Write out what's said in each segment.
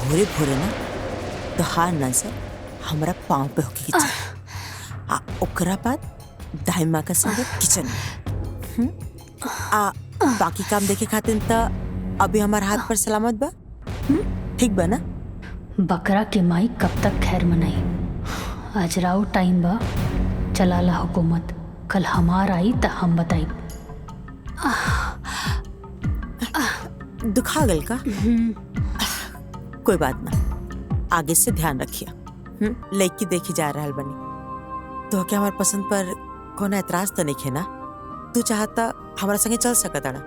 भोरे भोरे ना तोहार नजर हमरा पाँव पे होके के चाहिए आ ओकरा बाद दाई माँ का संगे किचन में आ बाकी काम देखे खातिर त अभी हमार हाथ पर सलामत बा। ठीक बा ना? बकरा के माई कब तक खैर मनाई। आज राव टाइम बा, चलाला हुकूमत। कल हमार आई त हम बताई। दुखा गल का? कोई बात ना, आगे से ध्यान रखिए। लड़की देखी जा रहल बनी तो क्या हमारे पसंद पर कोनो एतराज तो नहीं है ना? तू चाहता हमारा संगे चल सकता ना?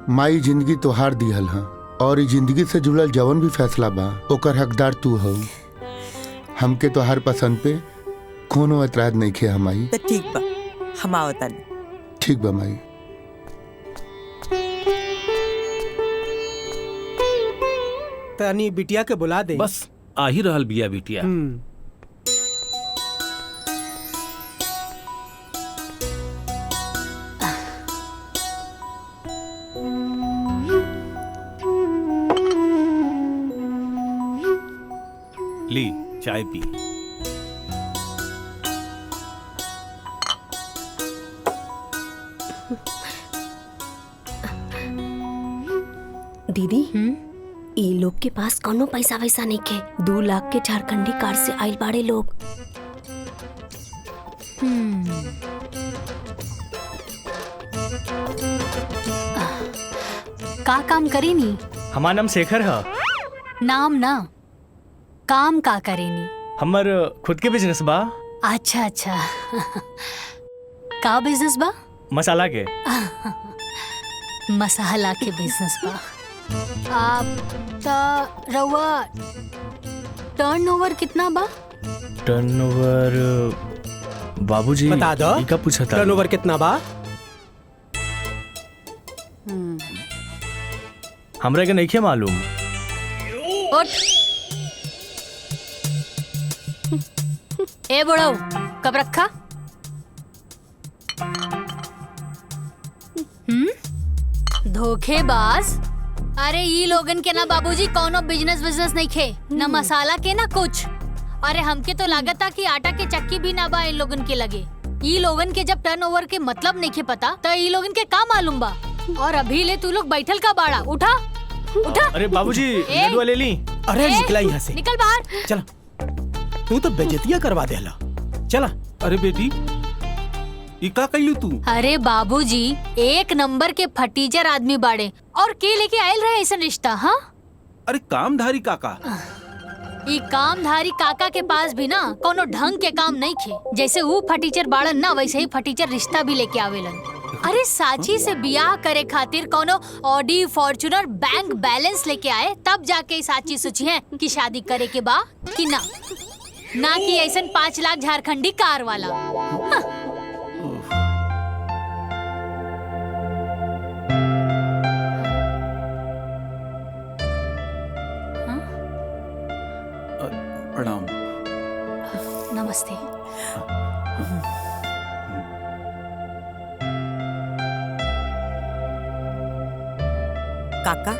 माई जिंदगी तोहार दिहल है और इस जिंदगी से जुड़ल जवन भी फैसला बा ओकर हकदार तू हो। हमके तोहार पसंद पे कोनो एतराज नहीं खे हमाई। तो ठीक बा, हम आवता नहीं। ठीक बा माई। तनी बिटिया के बुला दे। बस आ ही रहल बिया बिटिया। ली चाय पी। दीदी ई लोग के पास कोनो पैसा वैसा नहीं के। 2 लाख के झारखंडी कार से आइल बाड़े लोग। का काम करेनी? हमार नाम शेखर है। नाम ना, काम का करेनी? हमर खुद के बिजनेस बा। अच्छा अच्छा। का बिजनेस बा? मसाला के। मसाला के बिजनेस बा। आप ता रउआ टर्नओवर कितना बा? टर्नओवर बाबूजी बता दो। ई का पूछा था? टर्नओवर कितना बा? हमरा के नहीं मालूम। उठ। ए बुढ़ऊ, कब रखा? धोखेबाज। अरे ई लोगन के ना बाबूजी कोनो बिजनेस नहीं खे, ना मसाला के ना कुछ। अरे हमके तो लागत था कि आटा के चक्की भी ना बा इन लोगन के लगे। ई लोगन के जब टर्नओवर के मतलब नहीं खे पता तो ई लोगन के का मालूम बा। और अभी ले तू लोग बैठल का बाड़ा। उठा उठा। अरे बाबूजी लड्डू ले ली। अरे निकला यहाँ से। निकल बाहर। चला, तू तो बेइज्जतियां करवा देला। चला। अरे बेटी ई का कइलू तू? अरे बाबूजी एक नंबर के फटीचर आदमी बाड़े और के लेके आयल रहे ऐसा रिश्ता। हाँ अरे कामधारी काका। ई कामधारी काका के पास भी ना कोनो ढंग के काम नहीं खे। जैसे वो फटीचर बाड़न ना वैसे ही फटीचर रिश्ता भी लेके आवेलन। अरे साची से बियाह करे खातिर कोनो ऑडी फॉर्च्यूनर बैंक बैलेंस लेके आए तब जाके साची सोची है कि शादी करे के बा कि ना कि ऐसन 5 लाख झारखंडी कार वाला। हाँ। प्रणाम। नमस्ते। काका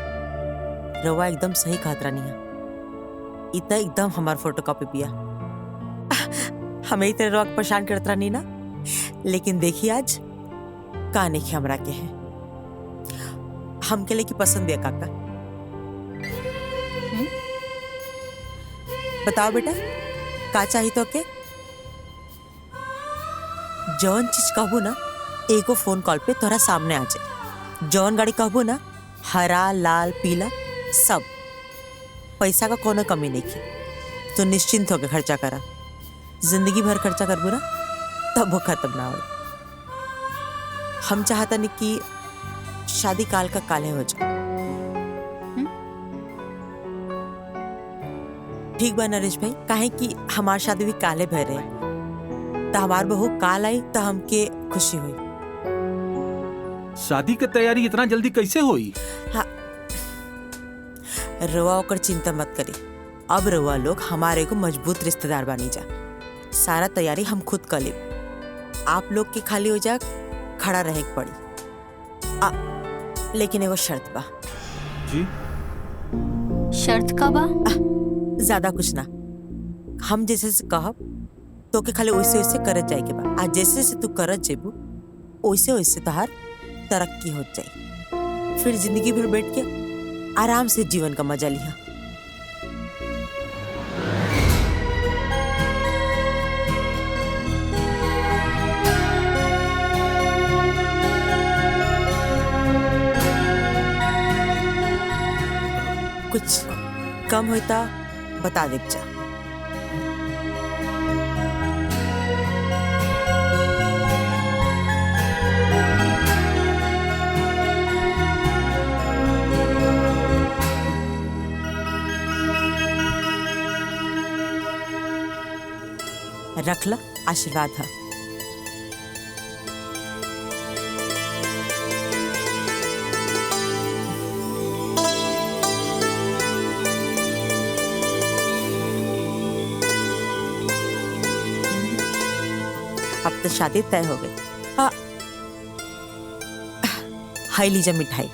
रवा एकदम सही कहत रानी है। इतना एकदम हमार फोटोकॉपी पिया। हमें इतने रवा परेशान करत रानी ना, लेकिन देखिए आज का नहीं हमरा के है। हमके लिए की पसंद है काका? बताओ बेटा का चाहिए तो के? जौन चीज कहबो ना एगो फोन कॉल पे तोरा सामने आ जाए। जौन गाड़ी कहबो ना हरा लाल पीला सब। पैसा का कोनो कमी नहीं की। तो निश्चिंत होकर खर्चा करा। जिंदगी भर खर्चा करबो ना तब वो खत्म ना हो। हम चाहता नहीं कि शादी काल का काले हो जाए। ठीक बा नरेश भाई, काहे कि हमार शादी भी काले भर रहे तो हमार बहू काल आई तो हमके खुशी हुई। शादी की तैयारी इतना जल्दी कैसे हुई? हाँ रवा ओकर चिंता मत करी। अब रवा लोग हमारे को मजबूत रिश्तेदार बनी जा। सारा तैयारी हम खुद कर ले। आप लोग के खाली हो जा खड़ा रहे पड़ी। लेकिन एगो शर्त बा। जी? शर्त का बा? ज्यादा कुछ ना, हम जैसे से कहब तो के खाली वैसे वैसे करत जाए के बा। आज जैसे जैसे तू करत जेबू वैसे वैसे तहार तरक्की हो जाए, फिर जिंदगी भर बैठ के आराम से जीवन का मजा लिया। कुछ कम होता बता दे जा। रख ला, आशीर्वाद है। अब तो शादी तय हो गई। हाई लीजा मिठाई,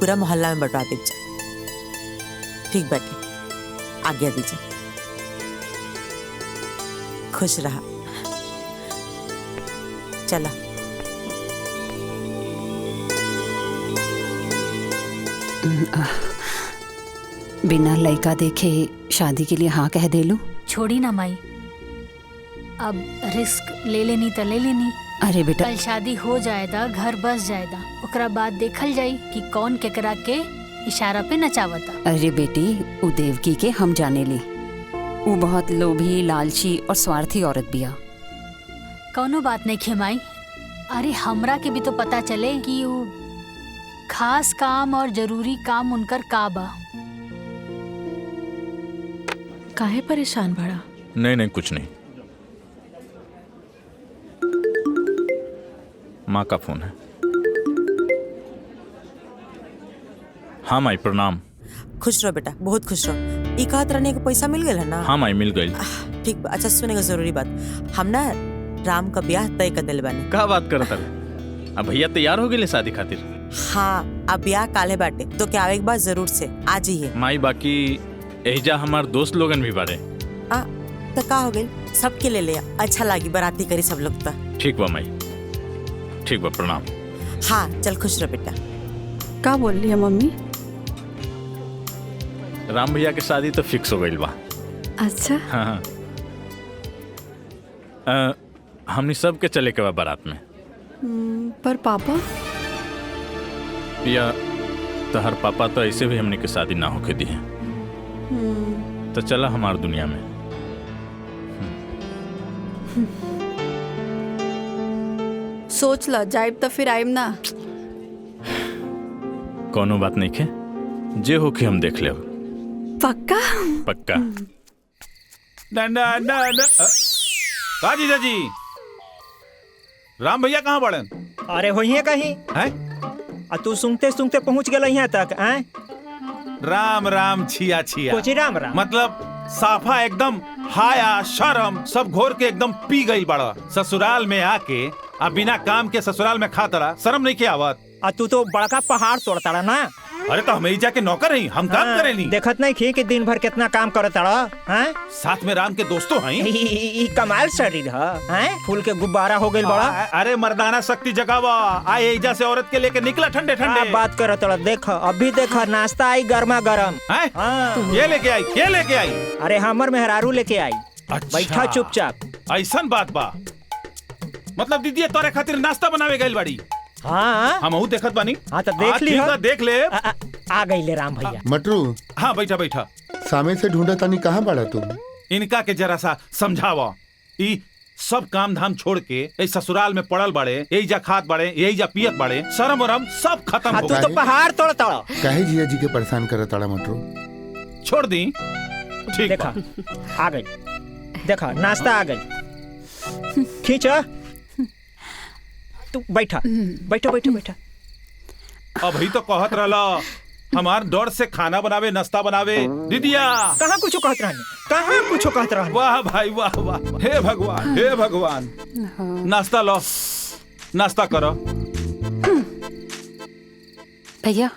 पूरा मोहल्ला में बंटवा दीजिए। ठीक बैठे, आज्ञा दीजिए। खुश रहा। चला। बिना लड़का देखे शादी के लिए हाँ कह दे लू? छोड़ी ना माई, अब रिस्क ले लेनी तो ले लेनी। अरे बेटा, कल शादी हो जाएगा, घर बस जाएगा, ओकरा बाद देखल जाई कि कौन केकरा के इशारा पे नचावता। अरे बेटी, उ देवकी के हम जाने ली, वो बहुत लोभी, लालची और स्वार्थी औरत बिया। कौनो बात नहीं खेमाई। अरे हमरा के भी तो पता चले कि वो खास काम और जरूरी काम उनकर का बा। काहे परेशान बड़ा? नहीं नहीं, कुछ नहीं। माँ का फोन है। हाँ माई, प्रणाम। खुश रहो बेटा, बहुत खुश रहो। एक हाथ रहने का पैसा मिल गया है ना? हाँ माई, मिल गई। ठीक बा। अच्छा सुनेगा जरूरी बात, हम ना राम का ब्याह तय कर दिल बानी। का बात करत है? अब भैया तैयार हो गए शादी खातिर? हाँ, अब ब्याह काले बाटे तो क्या आवे के बाद जरूर से आज ही है। माई, बाकी एजा हमार दोस्त लोगन भी बारे। तो का हो गई, सबके ले लिया। अच्छा लगी, बाराती करी सब लोग। तो ठीक बा माई, ठीक बा, प्रणाम। हाँ चल, खुश रहो बेटा। का बोल रही है मम्मी? राम भैया के शादी तो फिक्स हो गई बा। अच्छा। हाँ। हमनी सब के चले के बा बारात में। पर पापा? या तो हर पापा तो ऐसे भी हमने के शादी ना होके दी है। तो चला हमार दुनिया में। सोच ला, जाइब तो फिर आइब ना। कोनो बात नहीं खे, जे हो के हम देख ले। पक्का? पक्का। डंडा डंडा। का जीजा जी, राम भैया कहाँ पड़न? अरे होइए कहीं हैं? आ तू सुनते सुनते पहुंच गया यहाँ तक। हैं? राम राम छिया छिया। कुछ राम राम मतलब साफा एकदम हाया शर्म सब घोर के एकदम पी गई बड़ा। ससुराल में आके अब बिना काम के ससुराल में खा तड़ा, शर्म नहीं के आवत? आ तू तो बड़का पहाड़ तोड़ता ना। अरे तो हम जाके नौकर नहीं, हम काम करे नहीं। देखत नहीं खी कि दिन भर कितना काम करता हैं? साथ में राम के दोस्तों हैं। ई कमाल शरीर है, फूल के गुब्बारा हो गई बड़ा। अरे मर्दाना शक्ति जगावा, आए एजा से औरत के लेके निकला ठंडे ठंडे। बात करत रहा, देख अभी देख नाश्ता आई गर्मा गर्म। ये लेके आई, ये लेके आई। अरे हमर मेहरारू लेके आई। अच्छा। बैठा चुपचाप। ऐसन बात बा, मतलब दीदी तोरे खातिर नाश्ता बनावे गइल बाड़ी। हाँ हम देखत बानी। हाँ तो देख ली। देख ले। आ गई ले राम भैया। मटरू, हाँ बैठा बैठा। सामे से ढूंढा तानी, कहाँ बड़ा तुम? इनका के जरा सा समझावा। ई सब काम धाम छोड़ के इस ससुराल में पड़ल बड़े, यही जा खात बड़े, यही जा पियत बड़े, शर्म वरम सब खत्म हो तू तो पहाड़ तोड़ता। काहे जिया जी के परेशान करत ताड़ा मटरू? छोड़ दी। ठीक देखा आ गई, देखा नाश्ता आ गई। खींच, तू बैठा बैठा बैठा बैठा। अभी तो कहत रहला हमार डर से खाना बनावे, नाश्ता बनावे। दीदिया कहाँ कुछ कहत रहनी, कहाँ कुछ कहत रहनी। वाह भाई वाह वाह, हे भगवान हे भगवान। नाश्ता लो, नाश्ता करो। भैया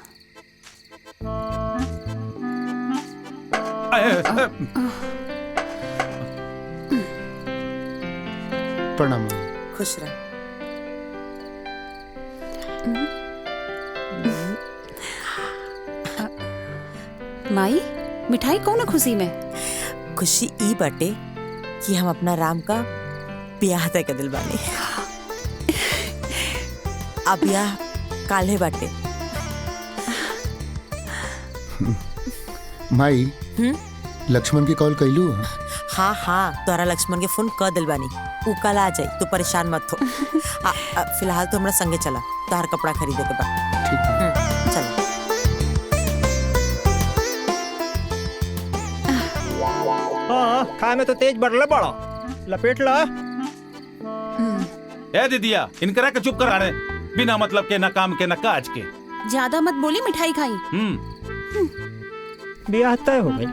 प्रणाम। खुश रह। माई मिठाई कौन खुशी में? खुशी ई बाटे कि हम अपना राम का ब्याह तय कर दिल बानी। अब ब्याह काल्हे बाटे। माई लक्ष्मण की कॉल कैलू? हाँ हाँ, तोरा लक्ष्मण के फोन कर दिल बानी, ऊ कल आ जाई, तू परेशान मत हो। फिलहाल तो हमरा संगे चला, तोहर कपड़ा खरीदे के बा। ठीक है। चल। हाँ, खाए में तो तेज बढ़ले बड़ा, लपेट ला। ए दीदिया, इनकरा के चुप कराने, बिना मतलब के न काम के न काज के। ज्यादा मत बोली, मिठाई खाई। ब्याह तय हो गई,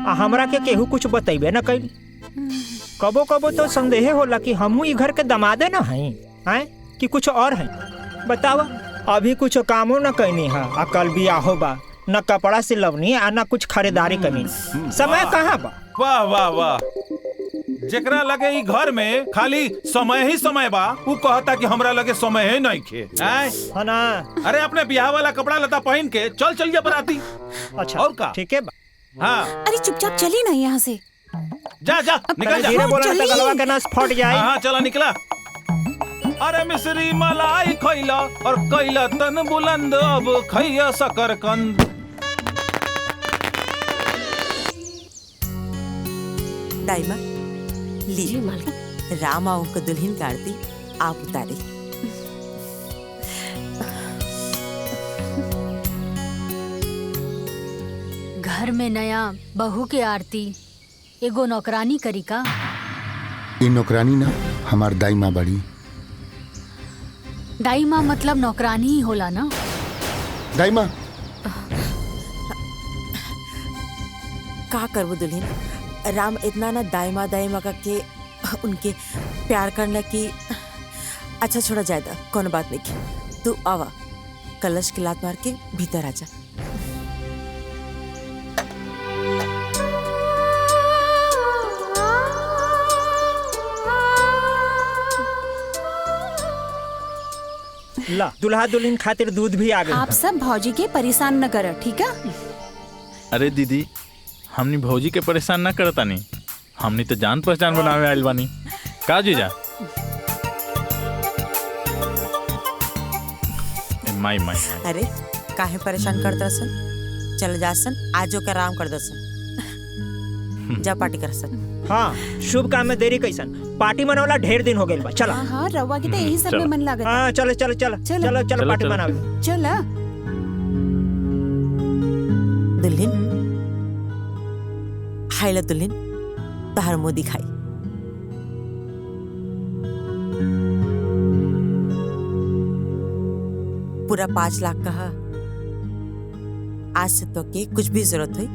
आ हमरा के केहू कुछ बतैबे न कइल। कबो कबो तो संदेह होला कि हमहू ई घर के दमादे न हई, हैं कि कुछ और है। बतावा, अभी कुछ कामो न कैनी है, आ कल बियाहो बा, न कपड़ा सिलवनी आ न कुछ खरीदारी करनी। समय कहाँ बा? वाह वाह वाह, जेकरा लगे ई घर में खाली समय ही समय बा, ऊ कहता कि हमरा लगे समय ही नहीं खे। है ना? अरे अपने ब्याह वाला कपड़ा लता पहन के चल चलिए बराती। अच्छा, और का? ठीक है बा। हाँ, अरे चुपचाप चली ना यहाँ से। जा जा निकल जा। धीरे बोला तो गलवा के नस फट जाए। हाँ चला निकला। अरे मिश्री मलाई खैला और कैला तन बुलंद, अब खैया शकरकंद। दाइमा ली, राम आऊ को दुल्हन का आरती आप उतारे। घर में नया बहू के आरती एगो नौकरानी करी का? ये नौकरानी ना हमार दाई माँ बड़ी। दाई माँ मतलब नौकरानी ही होला ना? दाई माँ का करबो दुल्हन, राम इतना ना दाई माँ का के उनके प्यार करना की। अच्छा छोड़ा जायदा, कौन बात नहीं। तू आवा, कलश की लात मार के भीतर आजा। ला, दुल्हा दुल्हन खातिर दूध भी आ गई। आप सब भौजी के परेशान न कर, ठीक है? अरे दीदी, हमनी भौजी के परेशान ना करता नहीं, हमनी तो जान पहचान बनावे आइल बानी। का जीजा? माई माई माई। अरे काहे परेशान कर दसन, चल जा सन, आजो का आराम कर दसन। जा पार्टी कर सन। हाँ, शुभ काम में देरी कैसन, पार्टी मनावला ढेर दिन हो गइल बा। चला। हाँ रवा के तो यही सब में मन लागत। हाँ चलो चलो चलो चलो चलो पार्टी मनावे। चला दुल्हन, हाइला दुल्हन, तहर मुंह दिखाई। पूरा 5 लाख कहा। आज से तो के कुछ भी जरूरत हुई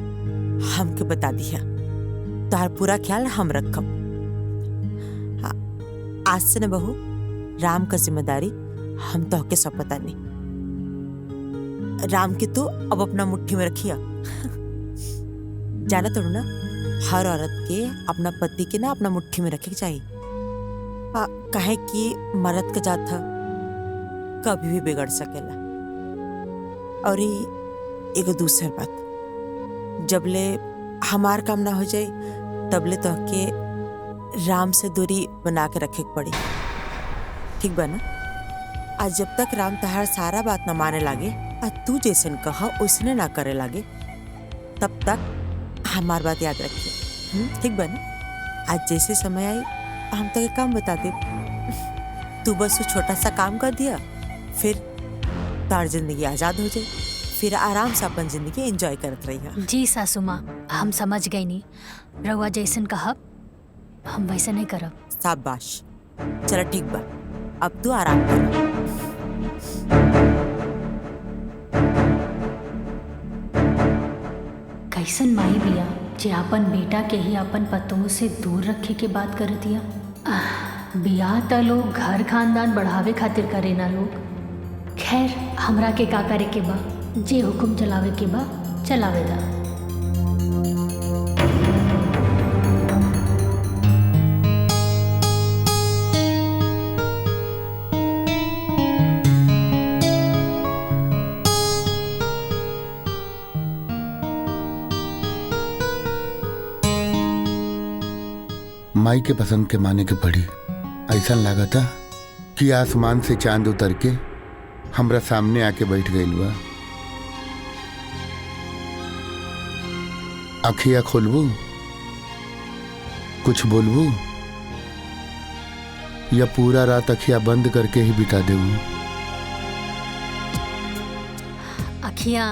हमके बता दिया, तोहर पूरा ख्याल हम रखब। आज से न बहू, राम का जिम्मेदारी हम तो के सब पता नहीं। राम के तो अब अपना मुट्ठी में रखिया। जाना तो ना, हर औरत के अपना पति के ना अपना मुट्ठी में रखे चाहिए। कहे कि मर्द का जात था कभी भी बिगड़ सकेला। और एगो दूसर बात, जबले हमार काम ना हो जाए तबले तो के राम से दूरी बना के रखे पड़ी, ठीक बा ना? आज जब तक राम तहार सारा बात न माने लागे और तू जैसन कहा उसने ना करे लागे, तब तक हमार बात याद रखिए, ठीक बा ना? आज जैसे समय आई हम तो काम बता दे, तू बस वो छोटा सा काम कर दिया, फिर तार जिंदगी आजाद हो जाए, फिर आराम से अपन जिंदगी एंजॉय करत रही। जी सासू माँ, हम समझ गई नी, रउआ जैसन कहब हम वैसे नहीं करब। शाबाश, चलो ठीक बा, अब तू आराम कर। कैसन माई बिया जे अपन बेटा के ही अपन पतों से दूर रखे के बात कर दिया। बियाह त लोग घर खानदान बढ़ावे खातिर करे ना लोग। खैर हमरा के का करे के बा, जे हुक्म चलावे के बा चलावे दा। माई के पसंद के माने के पड़ी। ऐसा लागता कि आसमान से चांद उतर के हमरा सामने आके बैठ गइल बा। अखिया खोलबू, कुछ बोलबू, या पूरा रात अखिया बंद करके ही बिता देबू? अखियां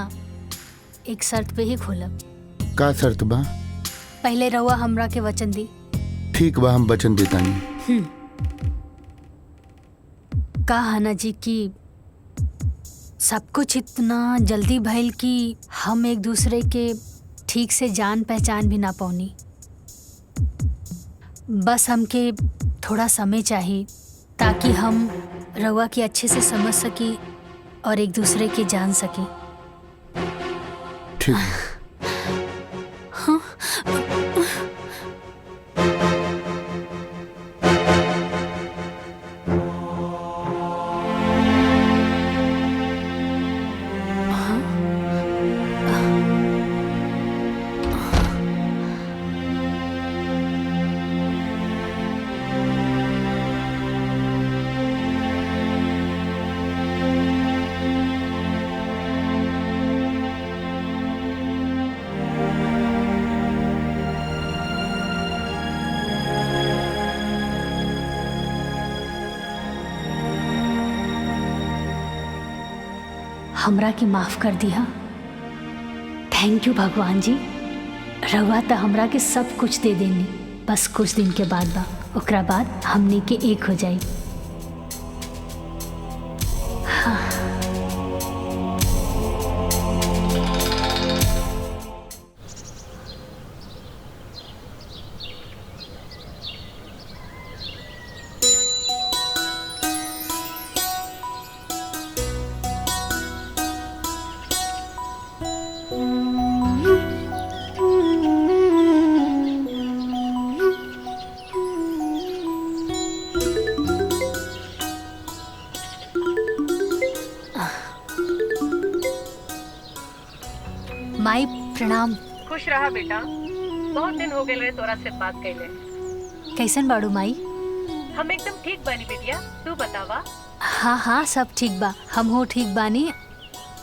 एक शर्त पे ही खोलब। का शर्त बा? पहले रहुआ हमरा के वचन दी। ठीक बा, हम वचन देतानी। कहा ना जी कि सब कुछ इतना जल्दी भइल कि हम एक दूसरे के ठीक से जान पहचान भी ना पाऊनी। बस हमके थोड़ा समय चाहिए ताकि हम रवा की अच्छे से समझ सकी और एक दूसरे के जान सकी। ठीक। हमरा के माफ कर दिया। थैंक यू भगवान जी। रवा तो हमरा के सब कुछ दे देनी, बस कुछ दिन के बाद बा, ओकरा बाद हमने के एक हो जाई। माई प्रणाम। खुश रहा बेटा, बहुत दिन हो गए तोरा से बात कैले। कैसन बाड़ू माई? हम एकदम ठीक बानी बेटिया, तू बतावा। हाँ हाँ सब ठीक बा, हम हो ठीक बानी।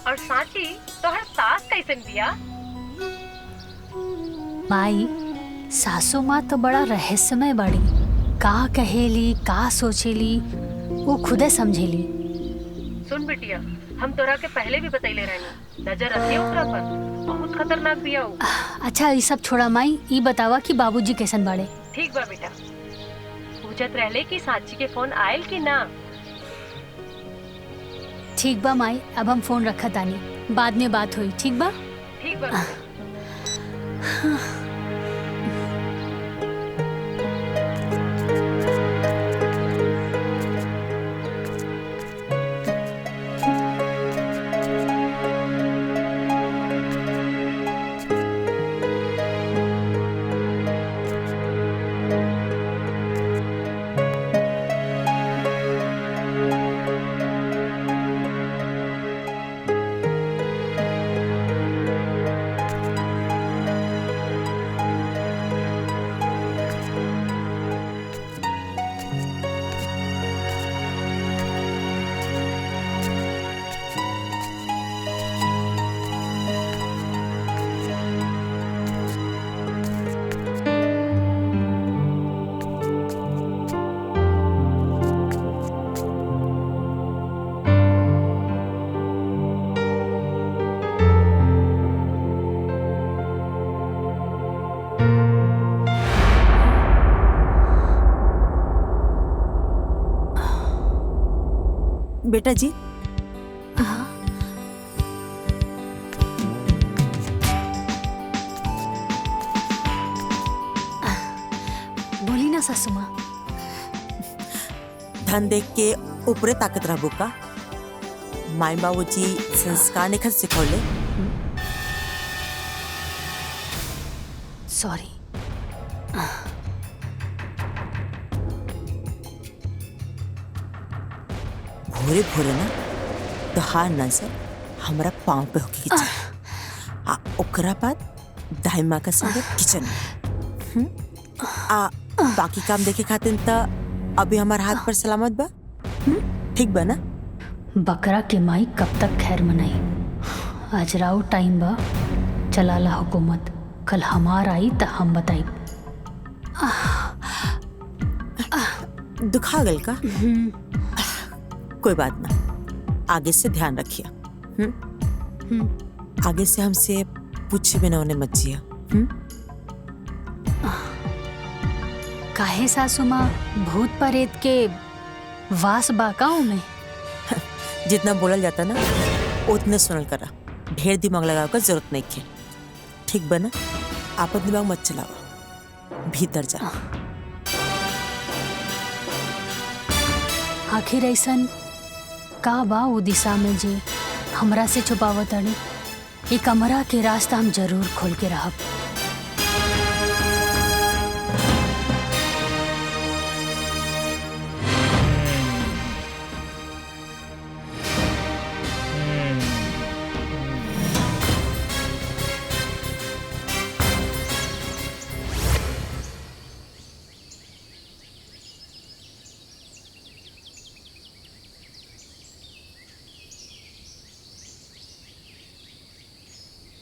और साची तोहर सास कैसन बिया? माई सासू माँ तो बड़ा रहस्यमय बाड़ी, का कहेली का सोचेली वो खुदे समझेली। सुन बिटिया, हम तोरा के पहले भी बतैले रहनी, नजर रखिए ओकरा पर, बहुत खतरनाक बिया वो। अच्छा ये सब छोड़ा माई, ये बतावा कि बाबूजी कैसन बाड़े? ठीक बा बेटा। पूछत रहले कि साची के फोन आयल कि ना? ठीक बा माई, अब हम फोन रखा तानी, बाद में बात हुई। ठीक बा? ठीक बा। बेटा जी, बोली ना सासू माँ। धन देख के ऊपरे ताकत रहबो का? माई बाबूजी संस्कार ने खत सिखौले। सॉरी। भोरे भोरे ना तोहार नजर हमरा पाँव पे होके के आ ओकरा बाद दाई माँ का संगे किचन में। आ बाकी काम देखे खातिर त अभी हमार हाथ पर सलामत बा। ठीक बा ना? बकरा के माई कब तक खैर मनाई। आज राउ टाइम बा, चलाला हुकूमत। कल हमार आई त हम बताई। दुखा गल का? कोई बात ना, आगे से ध्यान रखिए। आगे से हमसे पूछे बिना उन्हें मत जिया। काहे सासू माँ, भूत प्रेत के वास बाकाओं में? जितना बोलल जाता ना उतने सुनल करा। ढेर दिमाग लगाव का जरूरत नहीं है। ठीक बना? आप दिमाग मत चलाओ, भीतर जा। आखिर ऐसन का बा वो दिशा में जे हमरा से छुपावत अड़े? ये कमरा के रास्ता हम जरूर खोल के रहब।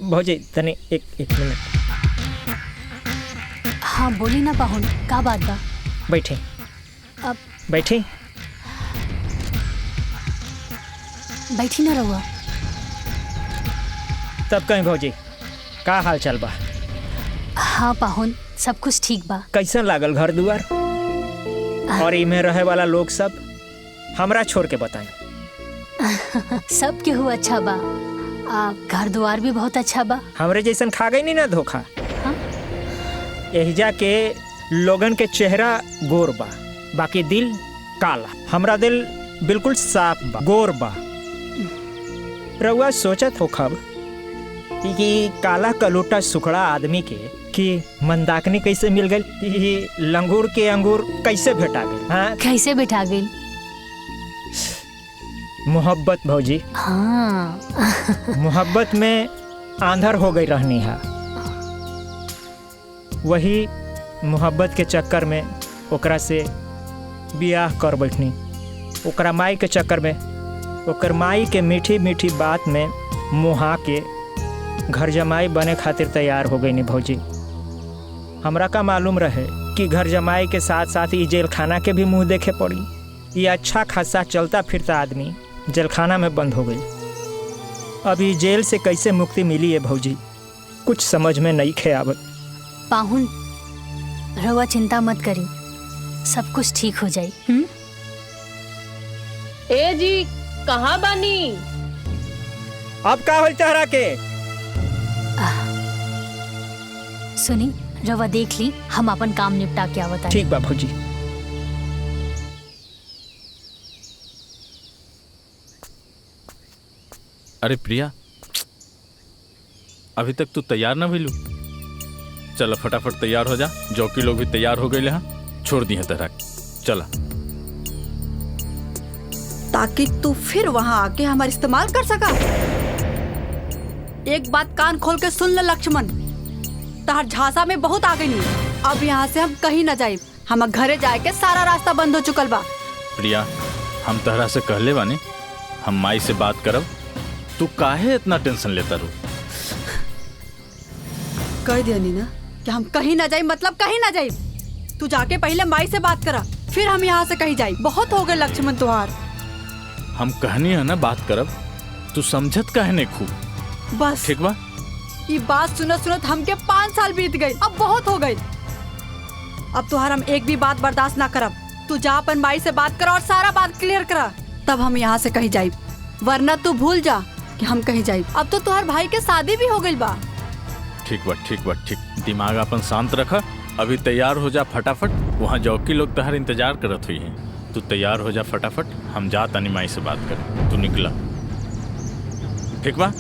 भौजी तनी एक मिनट। हाँ बोली ना पाहुन, का बात बा? बैठे अब बैठे। बैठी ना रहुआ। तब कहीं भौजी का हाल चाल बा? हाँ पाहुन, सब कुछ ठीक बा। कैसन लागल घर दुआर और इमे रहे वाला लोग सब? हमरा छोड़ के बताएं। सब केहू अच्छा बा। घर द्वार भी बहुत अच्छा बा। हमरे जैसन खा गई नहीं ना धोखा। हाँ? एहिजा के लोगन के चेहरा गोर बा, बाकी दिल काला। हमरा दिल बिल्कुल साफ बा, गोर बा। रउआ सोचत हो खब कि काला कलोटा सुखड़ा आदमी के कि मंदाकिनी कैसे मिल गई, लंगूर के अंगूर कैसे भेटा गई? हाँ? कैसे बैठा गई? मोहब्बत भौजी। हाँ। मोहब्बत में आंधर हो गई रहनी है। वही मोहब्बत के चक्कर में ओकरा से बियाह कर बैठनी। ओकरा माई के चक्कर में ओकर माई के मीठी मीठी बात में मुहा के घर जमाई बने खातिर तैयार हो गई नी भौजी। हमरा का मालूम रहे कि घर जमाई के साथ साथ ये जेल खाना के भी मुंह देखे पड़ी। ये अच्छा खासा चलता फिरता आदमी जेल खाना में बंद हो गई। अभी जेल से कैसे मुक्ति मिली है भौजी, कुछ समझ में नहीं खे आवत। पाहुन रहुआ चिंता मत करी, सब कुछ ठीक हो जाई। ए जी कहाँ बानी? अब का होल तहरा के? सुनी, रहुआ देख ली, हम अपन काम निपटा के आवत आनी। ठीक बा भौजी। अरे प्रिया, अभी तक तू तैयार ना भइलू? चल फटाफट तैयार हो जा। जौकी लोग भी तैयार हो गए हैं, छोड़ दी है तरह। चला, ताकि तू फिर वहां आके हमारा इस्तेमाल कर सका। एक बात कान खोल के सुन ले लक्ष्मण, तहर झांसा में बहुत आ गई। अब यहाँ से हम कहीं न जाए। हम घरे जाए के सारा रास्ता बंद हो चुकल बा। प्रिया, हम तहरा से कहले बानी हम माई से बात करब। तू काहे इतना टेंशन लेता रू? कह दिया नी ना कि हम कहीं न जाए, मतलब कहीं न जाए। तू जाके पहले माई से बात करा, फिर हम यहाँ से कहीं जाए। बहुत हो गए लक्ष्मण तुहार। हम कहनी है ना बात करब, तू समझत काहे नहीं खूब? बस ठीक बा। ये बात सुनत सुनत हमके 5 साल बीत गए। अब बहुत हो गई। अब तुहार हम एक भी बात बर्दाश्त ना करब। तू जा अपन माई से बात करा और सारा बात क्लियर करा, तब हम यहाँ से कहीं जाए। वरना तू भूल जा कि हम कहीं जाए। अब तो तुहार भाई के शादी भी हो गई बा। ठीक बा, ठीक बा, ठीक। दिमाग अपन शांत रखा। अभी तैयार हो जा फटाफट। वहाँ जौकी लोग तहर इंतजार करत हुई हैं। तू तैयार हो जा फटाफट। हम जा तनी माई से बात करें। तू निकला, ठीक बा?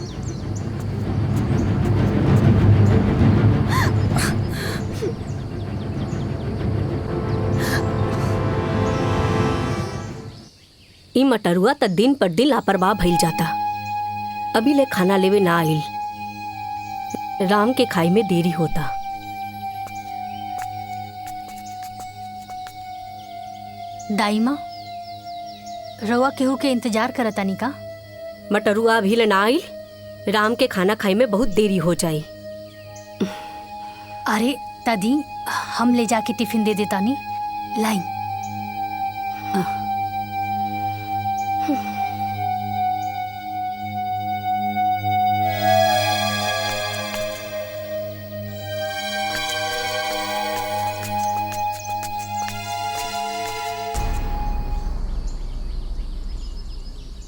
ई मटरुआ त दिन पर दिन लापरवाह भइल जाता। अभी ले खाना लेवे ना आइल। राम के खाई में देरी होता। दाईमा रवा केहू के इंतजार करतानी का? मटरुआ अभी ले ना आई। राम के खाना खाई में बहुत देरी हो जाई। अरे दादी हम ले जाके टिफिन दे देतानी। लाई।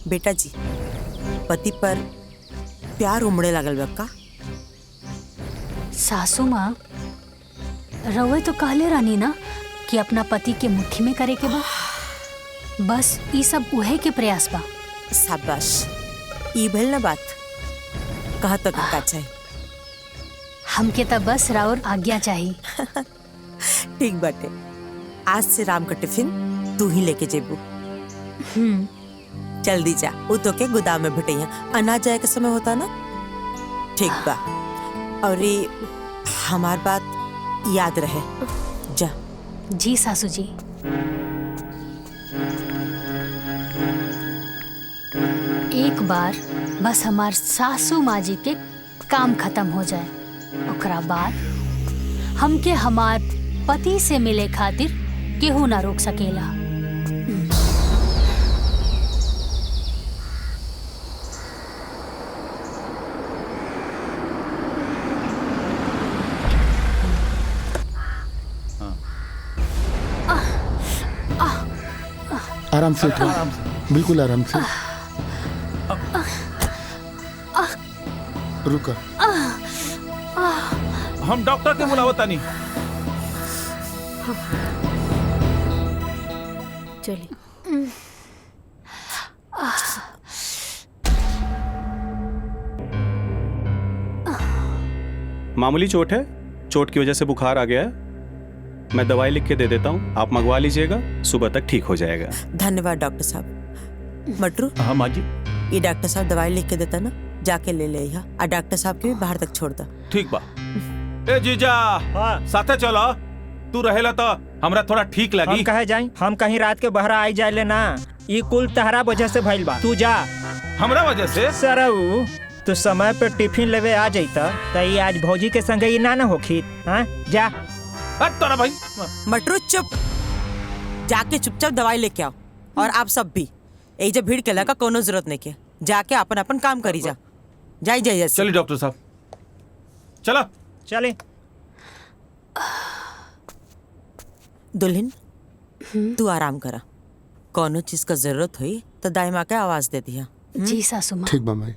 बेटा जी, पति पर प्यार उमड़े लागल बा का? सासू माँ रवे तो कहले रानी ना कि अपना पति के मुट्ठी में करे के बा। बस ये सब उहे के प्रयास बा। शाबाश, ई भइल ना बात। कहा तो का चाहिए? हमके तो बस राउर आज्ञा चाहिए। ठीक बाटे, आज से राम का टिफिन तू ही लेके जेबू। जल्दी जा, वो तो के गोदाम में भेटैया। अनाज जाए के समय होता ना। ठीक बा, और ये हमार बात याद रहे। जा। जी सासू जी। एक बार बस हमार सासू माँ जी के काम खत्म हो जाए, ओकरा बाद हमके हमार पति से मिले खातिर केहू ना रोक सकेला। आराम से उठो, बिल्कुल आराम से। रुका। हम डॉक्टर के बुलावतानी। चलिए। मामूली चोट है, चोट की वजह से बुखार आ गया है। मैं दवाई लिख के दे देता हूँ, आप मंगवा लीजिएगा, सुबह तक ठीक हो जाएगा। धन्यवाद डॉक्टर साहब। मटरू। हाँ माँ जी। ये डॉक्टर साहब दवाई लिख के देता ना, जाके ले ले यहाँ। और डॉक्टर साहब के भी बाहर तक छोड़ दा। ठीक बा। ए जीजा, साथे चलो। तू रहेला तो हमरा थोड़ा ठीक लगी। हम कहे जाई? हम कहीं रात के बहरा आई जाए ले ना। ये कुल तहरा वजह से भइल बा। तू जा। हमरा वजह से? सरऊ तू समय पे टिफिन लेवे आ जाता तो ये आज भौजी के संगे ये ना होखी। हाँ जा। तोरा भाई। मटरू चुप, जाके चुपचाप दवाई लेके आओ। और आप सब भी यही जब भीड़ के लगा कोनो जरूरत नहीं के, जाके अपन अपन काम करी जा। जाई जाइए। चलिए डॉक्टर साहब, चलो। चले। दुल्हन तू आराम करा, कोनो चीज का जरूरत हुई तो दाई माँ के आवाज दे दिया। जी सासू माँ। ठीक बा माई।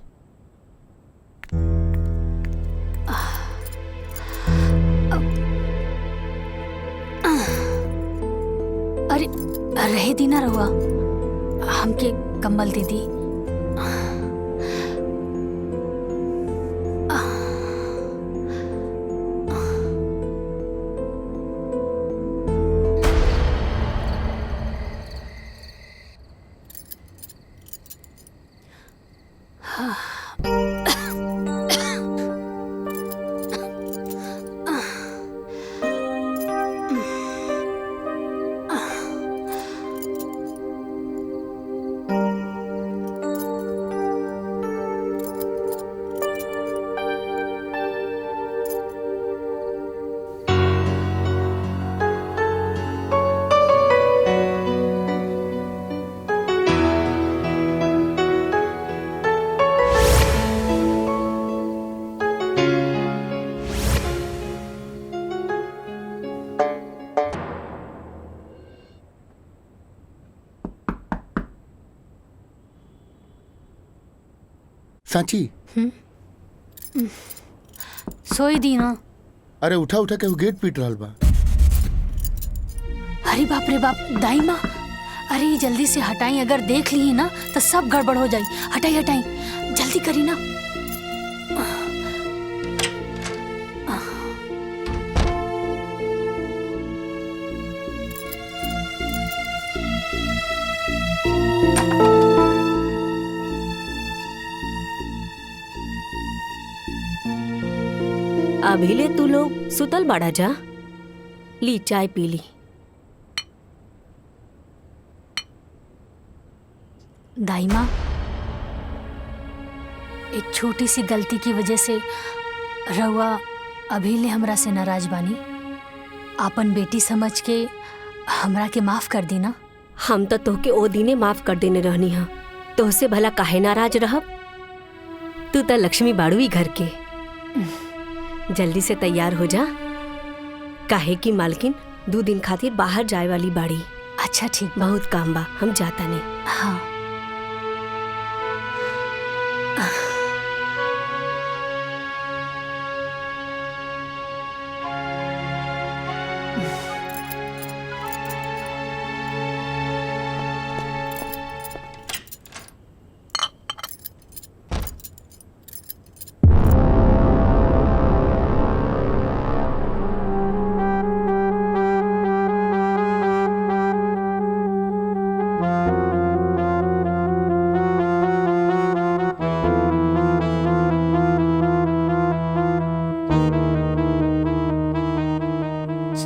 अरे रहे दी ना रहुआ, हमके कंबल दे दी। सांची। सोई दी ना। अरे उठा उठा के वो गेट पीट रहा बा। अरे बाप रे बाप, दाई माँ। अरे ये जल्दी से हटाई, अगर देख ली ना तो सब गड़बड़ हो जाई। हटाई हटाई, जल्दी करी ना। अभी ले तू लोग सुतल बाड़ा जा। ली चाय पी ली। दाई माँ, एक छोटी सी गलती की वजह से रउआ अभी ले हमरा से नाराज बानी। आपन बेटी समझ के हमरा के माफ कर दी ना। हम तो तोहके ओ दिने माफ कर देने रहनी हा, तोहसे भला काहे नाराज रहब। तू तो लक्ष्मी बाड़ू ही घर के। जल्दी से तैयार हो जा, काहे की मालकिन 2 दिन खातिर बाहर जाए वाली बाड़ी। अच्छा ठीक, बहुत काम बा, हम जाता नहीं। हाँ।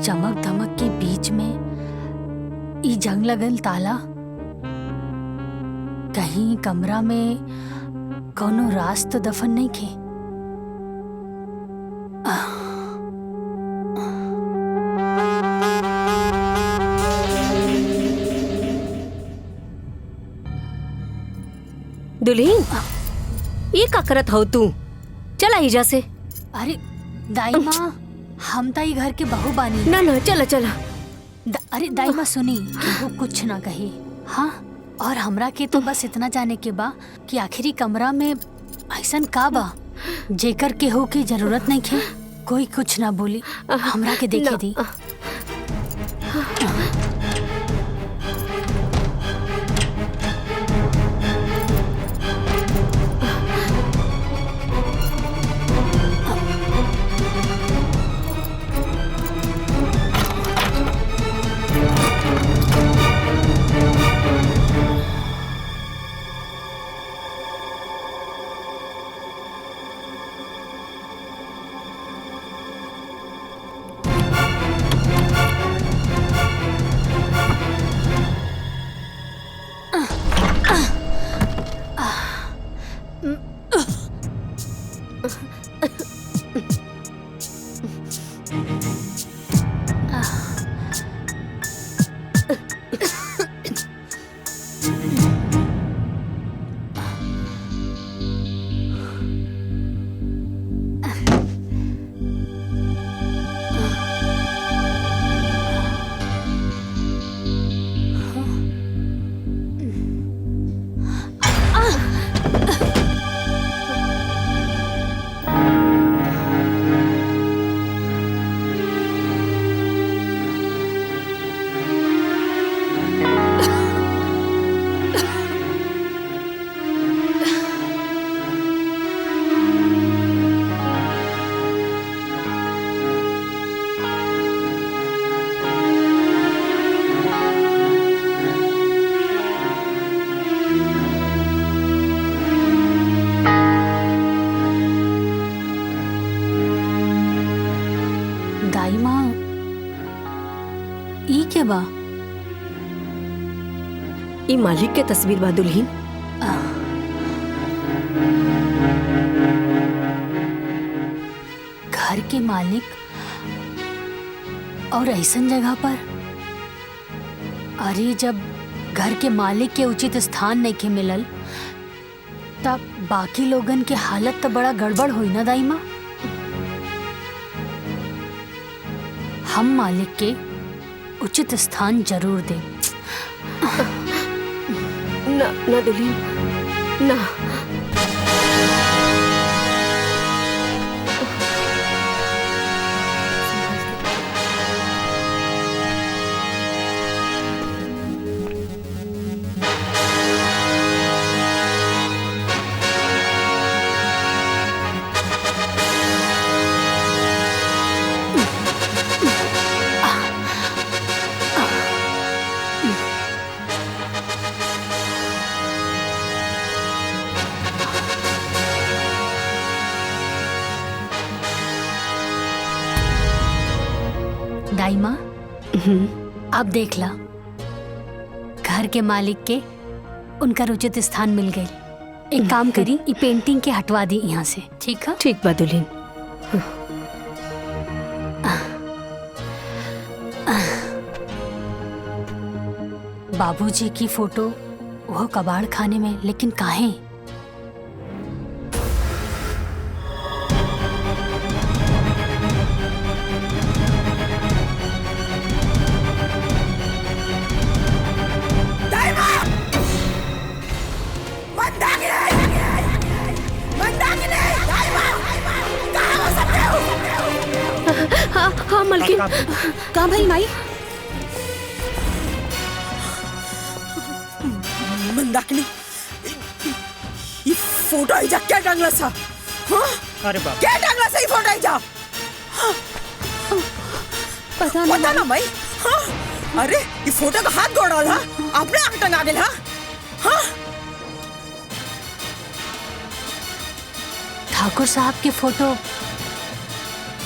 चमक धमक के बीच में ई जंग लगल ताला, कहीं कमरा में कोनो राज तो दफन नहीं खे। दुल्हीन, ये का करत हो तू? चला हिजा से। अरे दाई माँ, हम ताई घर के बहू बानी। ना ना, चला चला। अरे दाई माँ सुनी, वो कुछ ना कही। हाँ, और हमरा के तो बस इतना जाने के बा कि आखिरी कमरा में ऐसन का बा जेकर के हो की जरूरत नहीं खे। कोई कुछ ना बोली, हमरा के देखे दी। दाई माँ, ई के बा? ई मालिक के तस्वीर बा दुल्हीन। घर के मालिक और ऐसन जगह पर? अरे जब घर के मालिक के उचित स्थान नहीं के मिलल, तब बाकी लोगन के हालत तो बड़ा गड़बड़ हुई ना दाई माँ। हम मालिक के उचित स्थान जरूर दें। ना ना दुल्हीन, ना। दाई माँ, अब देख ला, घर के मालिक के उनका उचित स्थान मिल गई। एक काम करी, ये पेंटिंग के हटवा दी यहाँ से, ठीक है? ठीक बा दुल्हन। बाबूजी की फोटो वो कबाड़ खाने में, लेकिन काहे? हाँ मलकिन, कहाँ भाई माई? मंदाकिनी, ये फोटो आई जा क्या टांगला सा? हाँ? अरे बाप, क्या टांगला सा ये फोटो आई जा? पता ना भाई। हाँ? अरे ये फोटो का हाथ गोड़ डाला, आपने आग टंगा गेल हा? हाँ? ठाकुर साहब के फोटो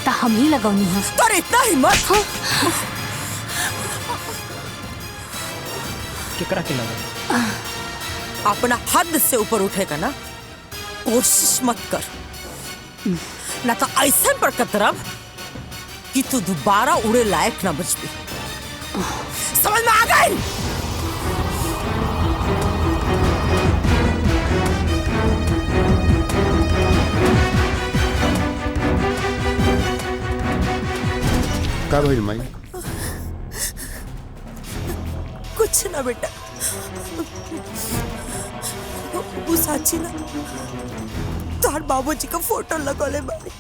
ता हम ही लगौनी है। तो इतना हिम्मत? हाँ? केकरा के लगा? अपना हद से ऊपर उठेगा ना, कोशिश मत कर, ना तो ऐसा पर कतरब कि तू दोबारा उड़े लायक ना बच भी। समझ में आ गई? का भइल माई? कुछ ना बेटा, वो साची ना तोहर बाबूजी का फोटो लगौले बारी।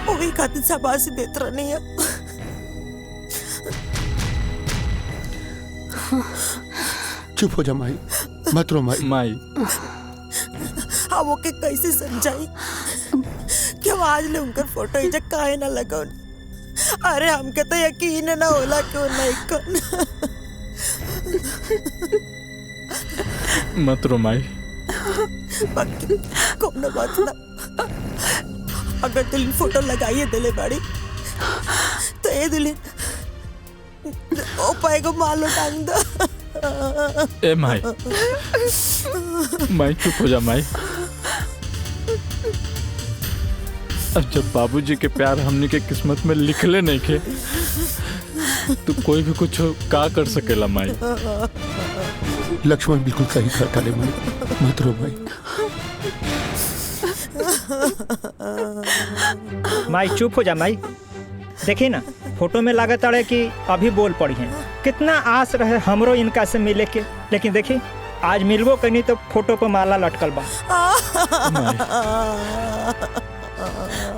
वही खातिर शाबाशी देत रहनी है। चुप हो जा माई, मत रो माई। माई हाँ, वो के कैसे समझाई कि हम आज ले उनकर फोटो इजा काहे ना लगौन। अरे हमके तो यकीन ना होला क्यों नहीं कौन। मत रो माई। बाकी कौन बात ना, अगर दुल्हन फोटो लगाइए दिले बाड़ी तो ये दुल्हन ओ पाएगा मालो टांग दो। ए माई, माई चुप हो जा माई। अब जब बाबूजी के प्यार हमनी के किस्मत में लिखले नहीं खे, तो कोई भी कुछ का कर सकेला माई। लक्ष्मण बिल्कुल सही कहता रे माई, मत रो माई। माई चुप हो जा माई। देखी ना, फोटो में लागत अड़े कि अभी बोल पड़ी हैं। कितना आस रहे हमरो इनका से मिले के, लेकिन देखी आज मिलबो कहीं तो फोटो पर माला लटकल बा।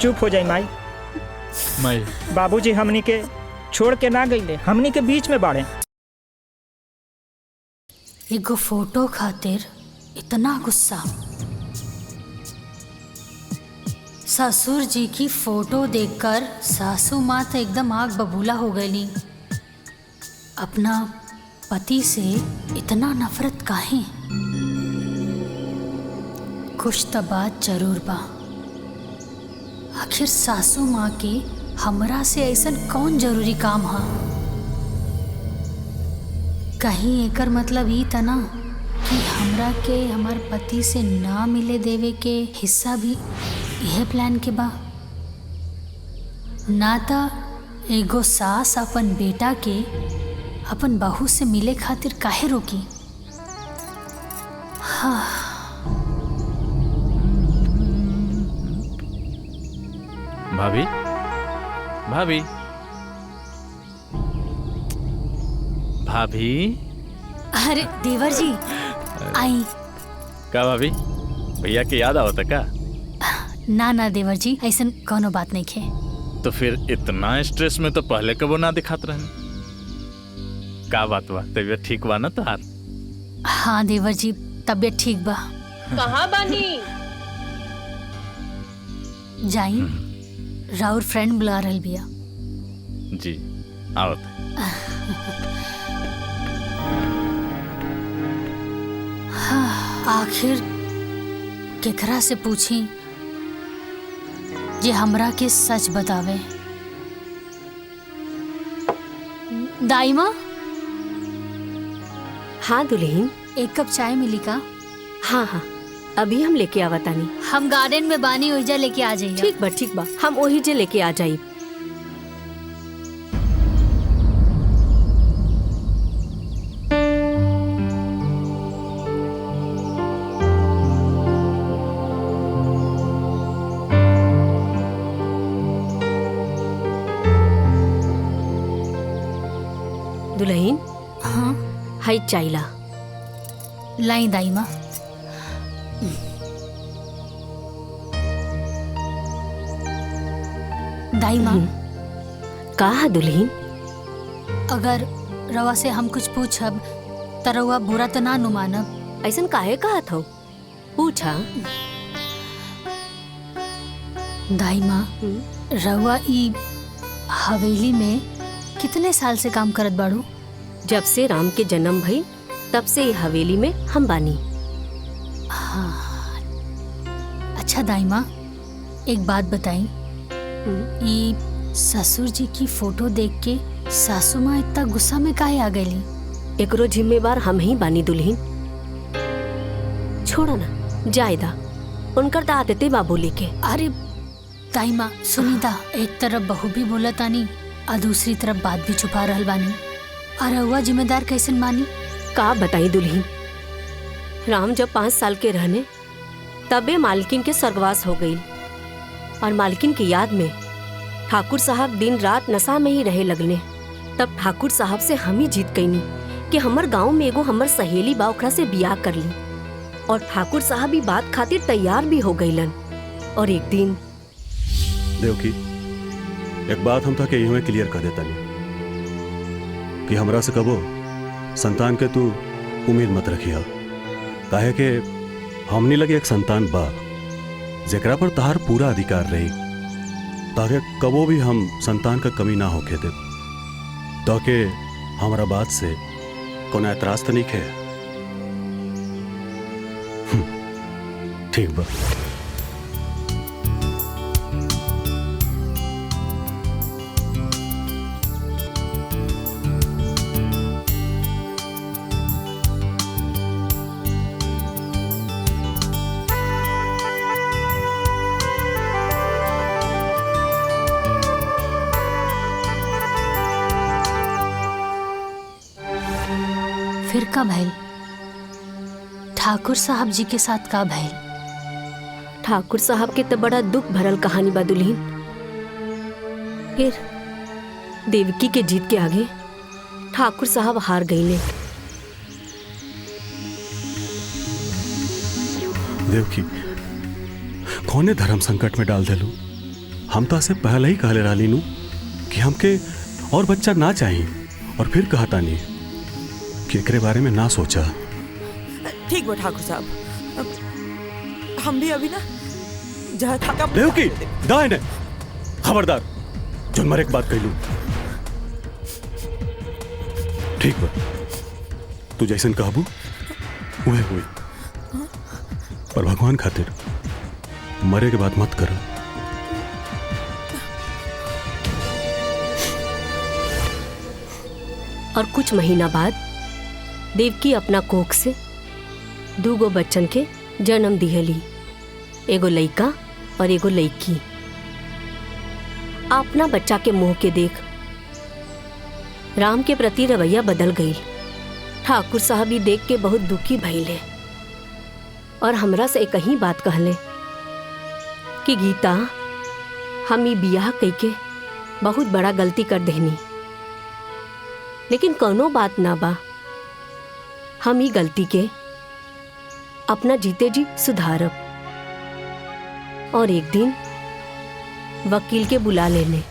चुप हो जाई माई। माई बाबूजी हमनी के छोड़ के ना गईले, हमनी के बीच में बाड़े। एगो फोटो खातिर इतना गुस्सा। ससुर जी की फोटो देखकर सासू माँ तो एकदम आग बबूला हो गई। अपना पति से इतना नफरत काहे? कुछ तो बात जरूर बा। आखिर सासू माँ के हमरा से ऐसन कौन जरूरी काम हा? कहीं एकर मतलब ई तना कि हमरा के हमार पति से ना मिले देवे के हिस्सा भी यह प्लान के बा। ना ता एगो सास अपन बेटा के अपन बहू से मिले खातिर काहे रोकी? हाँ। भाभी, भाभी, भाभी। अरे देवर जी आई। का भाभी, भैया के याद आवता का? ना ना देवर जी, ऐसन कोनो बात नहीं खे। तो फिर इतना स्ट्रेस में तो पहले कबो ना दिखात रहने। का बात बा, तबीयत ठीक बा ना तोहार? हाँ देवर जी, तबीयत ठीक बा। कहाँ बानी? जाई, राउर फ्रेंड बुला रहल बिया। जी आवत। आखिर केकरा से पूछी जे हमरा के सच बतावे। दाइमा, हाँ दुल्हन। एक कप चाय मिली का? हाँ हाँ, अभी हम लेके आवतानी। हम गार्डन में बानी ओइजा लेके आ जाइए। ठीक बा, हम वही जे लेके आ जाई। दुल्हन, हाँ हाय चाइला। लाई दाइमा। दाइमा, कहा दुल्हन? अगर रवा से हम कुछ पूछब त रवा बुरा तो ना नु मानब? ऐसन काहे कहा था? पूछा। दाइमा, रवा ई हवेली में कितने साल से काम करत बाड़ू? जब से राम के जन्म भई तब से ये हवेली में हम बानी। हाँ। अच्छा दाइमा, एक बात बताई, ये ससुर जी की फोटो देख के सासू माँ इतना गुस्सा में काहे आ गई? एकरो जिम्मेवार हम ही बानी दुल्हन। छोड़ा ना, जायदा उनकर तो आदते बा बोले के। अरे दाइमा सुनीता, एक तरफ बहू भी बोलत आनी और दूसरी तरफ बात भी छुपा रहल बानी। और हुआ जिम्मेदार कैसे मानी? का बताई दुल्हन, राम जब 5 साल के रहने तबे मालकिन के स्वर्गवास हो गई और मालकिन की याद में ठाकुर साहब दिन रात नशा में ही रहे लगने। तब ठाकुर साहब से हम ही जीत गईनी कि हमर गांव में एगो हमर सहेली बा, ओकरा से बियाह कर ली। और ठाकुर साहब भी बात खातिर तैयार भी हो गईलन। और एक दिन देवकी, एक बात हम था कि यही क्लियर कर देता नहीं कि हमरा से कबो संतान के तू उम्मीद मत रखिया। काहे के हमनी लगे एक संतान बा जेकरा पर तहार पूरा अधिकार रही, ताकि कबो भी हम संतान का कमी ना होके दे। ताकि हमारा बात से कोई एतराज तो नहीं है? ठीक बा। फिर का भइल? ठाकुर साहब जी के साथ का भइल? ठाकुर साहब के तो बड़ा दुख भरल कहानी बा दुल्हन। फिर देवकी के जीत के आगे ठाकुर साहब हार गईले। देवकी, कौने धर्म संकट में डाल देलू? हम तो से पहले ही कहले रहली नु कि हमके और बच्चा ना चाहिए, और फिर कहता नहीं कि एकरे बारे में ना सोचा। ठीक बा ठाकुर साहब, हम भी अभी ना जहाँ था देवकी, दाएं ने खबरदार, जो मरे एक बात कहलू। ठीक बा, तू जैसन कहबू उहे हुई, पर भगवान खातिर मरे के बात मत करो। और कुछ महीना बाद देवकी अपना कोख से 2 बच्चन के जन्म दिहली, एगो लइका और एगो लइकी। अपना बच्चा के मुंह के देख राम के प्रति रवैया बदल गई। ठाकुर साहब भी देख के बहुत दुखी भइले और हमरा से एक ही बात कहले कि गीता, हम ई बियाह कइके बहुत बड़ा गलती कर देनी, लेकिन कोनो बात ना बा, हम ई गलती के अपना जीते जी सुधारब। और एक दिन वकील के बुला लेने।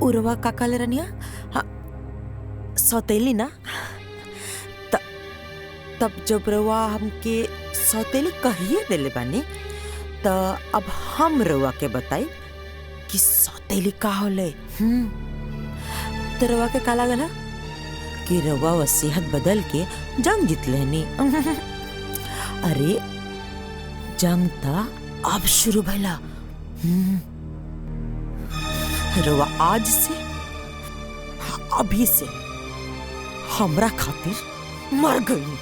उर्वा काकाले रनिया हाँ सौतेली ना तब जब रवा हमके सौतेली कहिए देले बानी त अब हम रवा के बताई कि सौतेली का होले। तो रवा के का लागल कि रवा वसीयत बदल के जंग जीत लेनी। अरे जंग ता अब शुरू भइला। रवा आज से अभी से हमरा खातिर मर गई।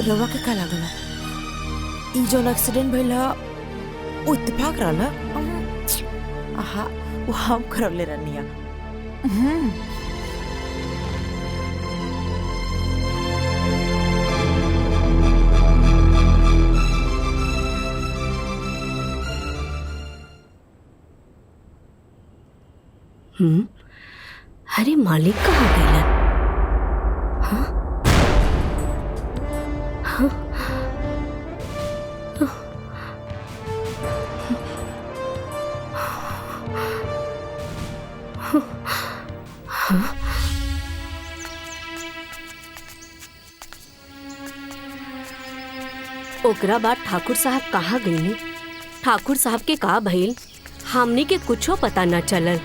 रवा के का लागला ई जोन एक्सीडेंट भइला उ इत्तेफाक रहला। आहा वो हम करले रहनिया। अरे मालिक कहाँ गइलन? हाँ? हाँ? ओकरा बाद ठाकुर साहब कहाँ गईले? ठाकुर साहब के का भइल हमनी के कुछो पता न चलल।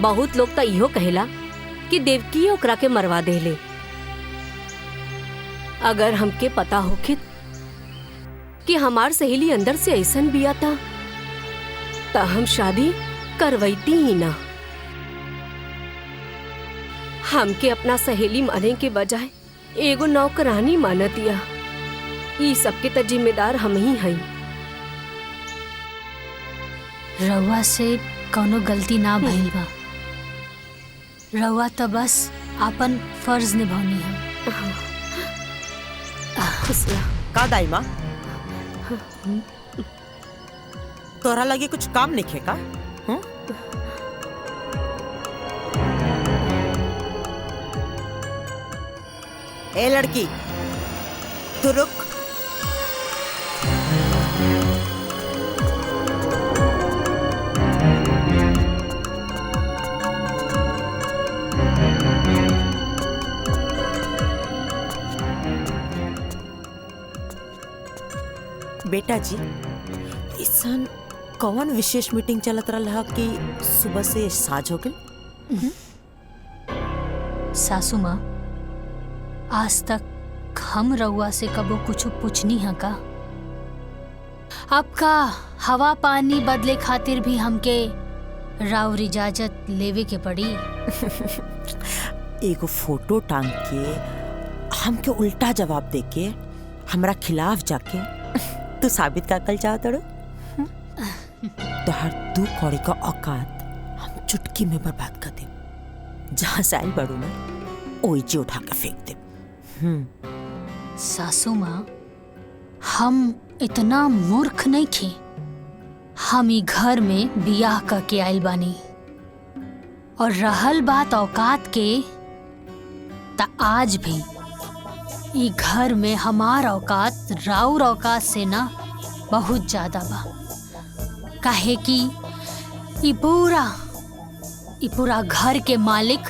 बहुत लोग तो इहो कहेला कि देवकी ओकरा के मरवा देले। अगर हमके पता होखित कि हमार सहेली अंदर से ऐसन बिया था तो हम शादी करवैती ही ना। हमके अपना सहेली माने के बजाय एगो नौकरानी मानतिया। ई सबके तो जिम्मेदार हम ही हई। रउआ से कौनो गलती ना भइल बा। रउआ तो बस आपन फर्ज निभानी है। का दाई माँ तोरा लगे कुछ काम नहीं खेका? ए लड़की तू रुक। बेटा जी इसन कौन विशेष मीटिंग चलत रहा कि सुबह से साझ हो गई? सासू माँ आज तक हम रउआ से कबो कुछ पूछनी है का? आपका हवा पानी बदले खातिर भी हमके राउर इजाजत लेवे के पड़ी। एगो फोटो टांग के हमके उल्टा जवाब देके हमरा खिलाफ जाके तू साबित का कल चाहत रो? तो हर दू कौड़ी का औकात हम चुटकी में बर्बाद कर दे। जहाँ से आई बड़ू ना ओइजे उठा के फेंक दे। सासू माँ हम इतना मूर्ख नहीं थे। हम ही घर में बियाह करके आइल बानी और रहल बात औकात के ता आज भी ई घर में हमार औकात राउर औकात से ना बहुत ज्यादा बा। काहे कि ई पूरा घर के मालिक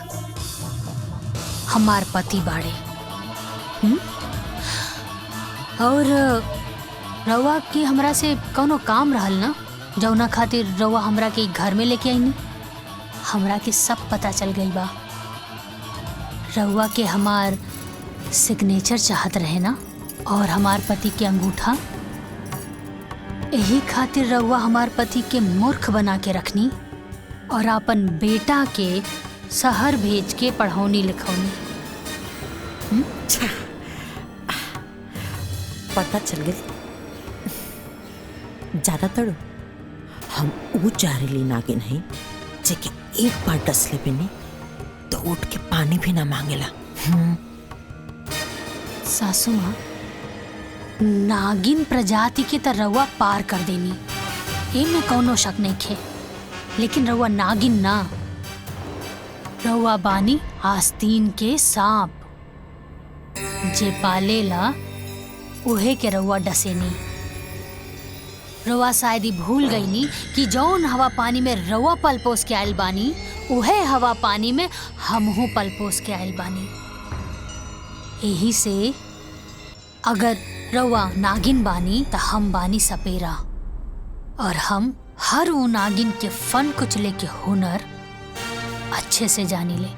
हमार पति बाड़े। और रउआ की हमरा से कौनो काम रहल ना जौना खातिर रउआ हमरा के घर में लेके आईनी। हमरा के सब पता चल गई बा। रउआ के हमार सिग्नेचर चाहत रहे ना और हमार पति के अंगूठा। यही खातिर रउआ हमार पति के मूर्ख बना के रखनी और अपन बेटा के शहर भेज के पढ़ौनी लिखौनी। पता चल गई। ज्यादा तड़ो हम ऊ जहरीली नागिन हैं जेके एक बार डसले पे नहीं तो उठ के पानी भी ना मांगेला। सासू माँ, नागिन प्रजाति के त रउआ पार कर देनी, एमे कौनो शक नहीं खे, लेकिन रउआ नागिन ना, रउआ बानी आस्तीन के सांप, जे पालेला उहे के रउआ डसेनी। रउआ शायद ही भूल गईनी कि जौन हवा पानी में रउआ पलपोस के आयल बानी उहे हवा पानी में हमहू पलपोस के आयल बानी। यही से अगर रउआ नागिन बानी त हम बानी सपेरा, और हम हर वो नागिन के फन कुचले के हुनर अच्छे से जानी ले।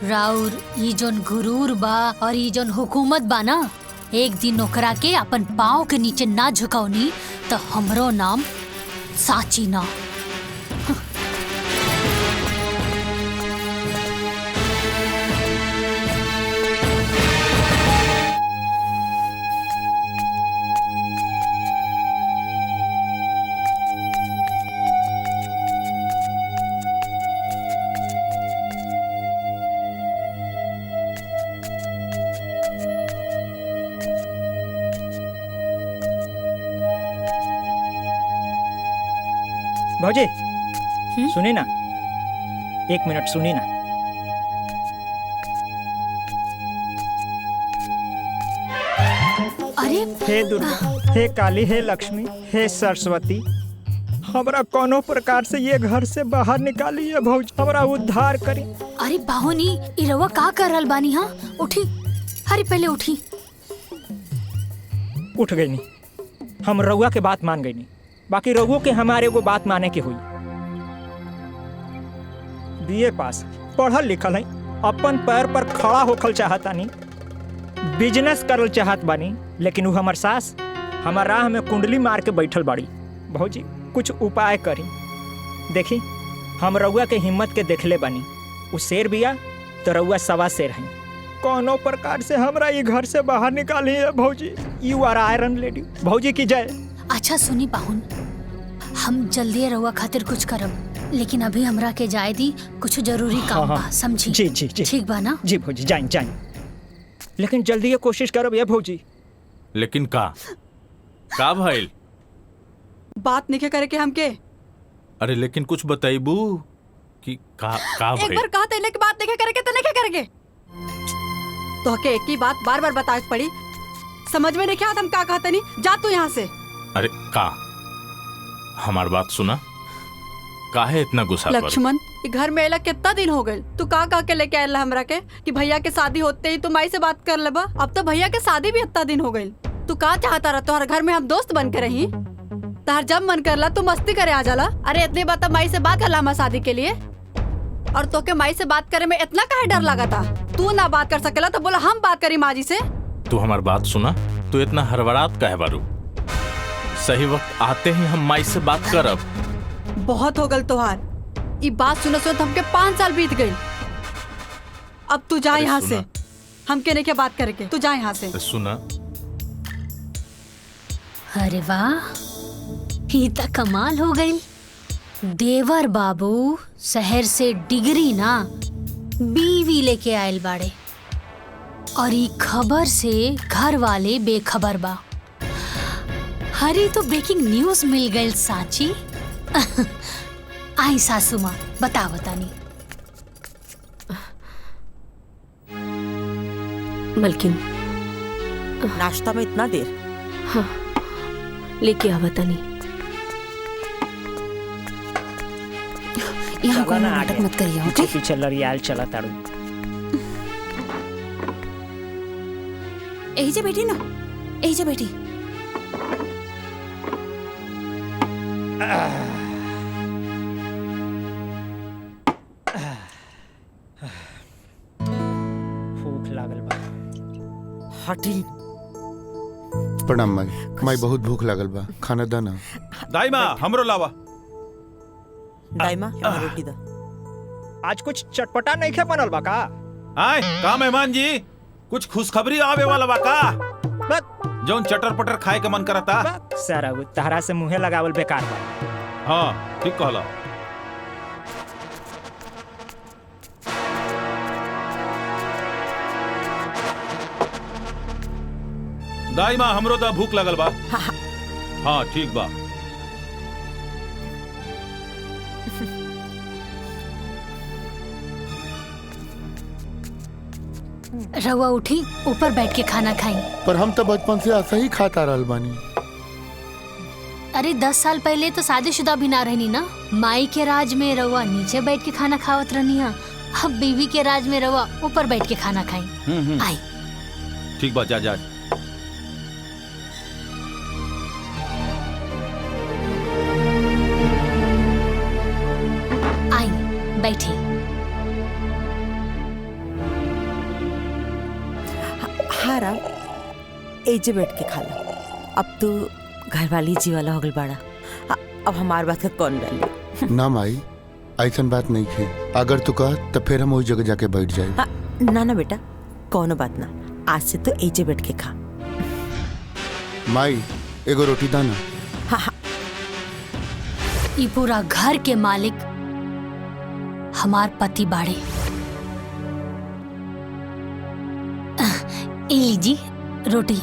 राउर ई जोन गुरूर बा और ई जोन हुकूमत बा ना, एक दिन ओकरा के अपन पाँव के नीचे ना झुकावनी तो हमरो नाम साची ना। भौजी सुनी ना, एक मिनट सुनी ना। अरे हे दुर्गा, हे काली, हे लक्ष्मी, हे सरस्वती, हमरा कोनो प्रकार से ये घर से बाहर निकाली है भौजी, हमरा उद्धार करी। अरे बाहोनी, ई रउआ का कर रहल बानी? हाँ उठी, अरे पहले उठी। उठ गई नहीं, हम रउआ के बात मान गई नहीं, बाकी रघु के हमारे को बात माने के हुई। बीए पास, पढ़ल लिखल है, अपन पैर पर खड़ा होखल चाहता नहीं, बिजनेस करल चाहत बानी, लेकिन वो हमार सास हमार राह में कुंडली मार के बैठल बाड़ी। भौजी कुछ उपाय करी। देखी हम रउआ के हिम्मत के देखले बानी, वो शेर बिया तो रउआ सवा शेर है, कोनो प्रकार से हमरा ये घर से बाहर निकाली है भौजी। You are iron lady. भौजी की जय। अच्छा सुनी पाहुन, हम जल्दी रउआ खातिर कुछ करब, लेकिन अभी हमरा के जाए दी, कुछ जरूरी काम बा, समझी? जी जी जी ठीक बा ना? जी भौजी, जाइन जाइन, लेकिन जल्दी ये कोशिश करब ये भौजी। लेकिन का भइल? बात नहीं करे के हमके। अरे लेकिन कुछ बताइबू कि का एक भइल? बार कहा तेने की बात नहीं करे के, तो नहीं करे के। तो के एक ही बात बार बार बताए पड़ी, समझ में नहीं क्या हम का कहते नहीं। जा तू यहाँ से। अरे का हमार बात सुना, काहे इतना गुस्सा कर? लक्ष्मण, घर में अला कितना दिन हो गए, तू का के लेके आयल हमरा के कि भैया के शादी होते ही तू माई से बात कर लेबा। अब तो भैया के शादी भी इतना दिन हो गई, तू का चाहता रहा तोहर घर में हम दोस्त बन के रही? तार जब मन करला तू मस्ती करे आ जाला। अरे इतनी बात माई से बात करला हमार शादी के लिए, और तो के माई से बात करे में इतना काहे डर लगा था? तू ना बात कर सकेला तो बोला हम बात करी माँ जी से। तू हमार बात सुना, तू इतना हड़बड़ात काहे बारू? सही वक्त आते ही हम माई से बात करब। बहुत हो गल तोहार, ये बात सुनो सुनो हमके 5 साल बीत गई। अब तू जा यहाँ से, हम कहने क्या बात करके, तू जा यहाँ से। सुना, अरे वाह, ये तो कमाल हो गई। देवर बाबू शहर से डिग्री ना बीवी लेके आयल बाड़े, और ये खबर से घर वाले बेखबर बा। हरी तो ब्रेकिंग न्यूज मिल गई साची। आई सासू माँ, बता बतानी। मलकिन, नाश्ता में इतना देर? हाँ, लेके आ बतानी। यहाँ कोई नाटक मत करिए, ओके? पीछे लड़ियाल चला ताड़ू। यही जा बैठी ना, यही जा बैठी। भूख लागल बा। हटी। प्रणाम माई, माई बहुत भूख लागल बा, खाना दा ना। दाई माँ हमरो लावा। दाई माँ हमें रोटी दा। आज कुछ चटपटा नहीं खे बनल बा का? आय का मेहमान जी, कुछ खुशखबरी आवे वाला बा का? जौन चटर पटर खाए के मन करता। सारा तहरा से मुँहे लगावल बेकार बा। हाँ ठीक कहला। दाई माँ हमरो तो भूख लगल बा। हाँ ठीक बा। रहुआ उठी, ऊपर बैठ के खाना खाई। पर हम तो बचपन से ऐसा ही खाता रहल बानी। अरे 10 साल पहले तो शादीशुदा भी ना रहनी ना। माई के राज में रहुआ नीचे बैठ के खाना खावत रहनी है, अब बीवी के राज में रहुआ ऊपर बैठ के खाना खाई। आई ठीक बा, जा जा। आई बैठी। हाँ राम, एजे बैठ के खा लो। अब तू घर वाली जी वाला हो गल बाड़ा, अब हमार बात का कौन डाली? ना माई, ऐसन बात नहीं है। अगर तू कह तो फिर हम वही जगह जाके बैठ जाए। ना ना बेटा, कोनो बात ना, आज से तो एजे बैठ के खा। माई एगो रोटी दाना। हाँ हाँ। ये पूरा घर के मालिक हमार पति बाड़े। ये लीजिए रोटी।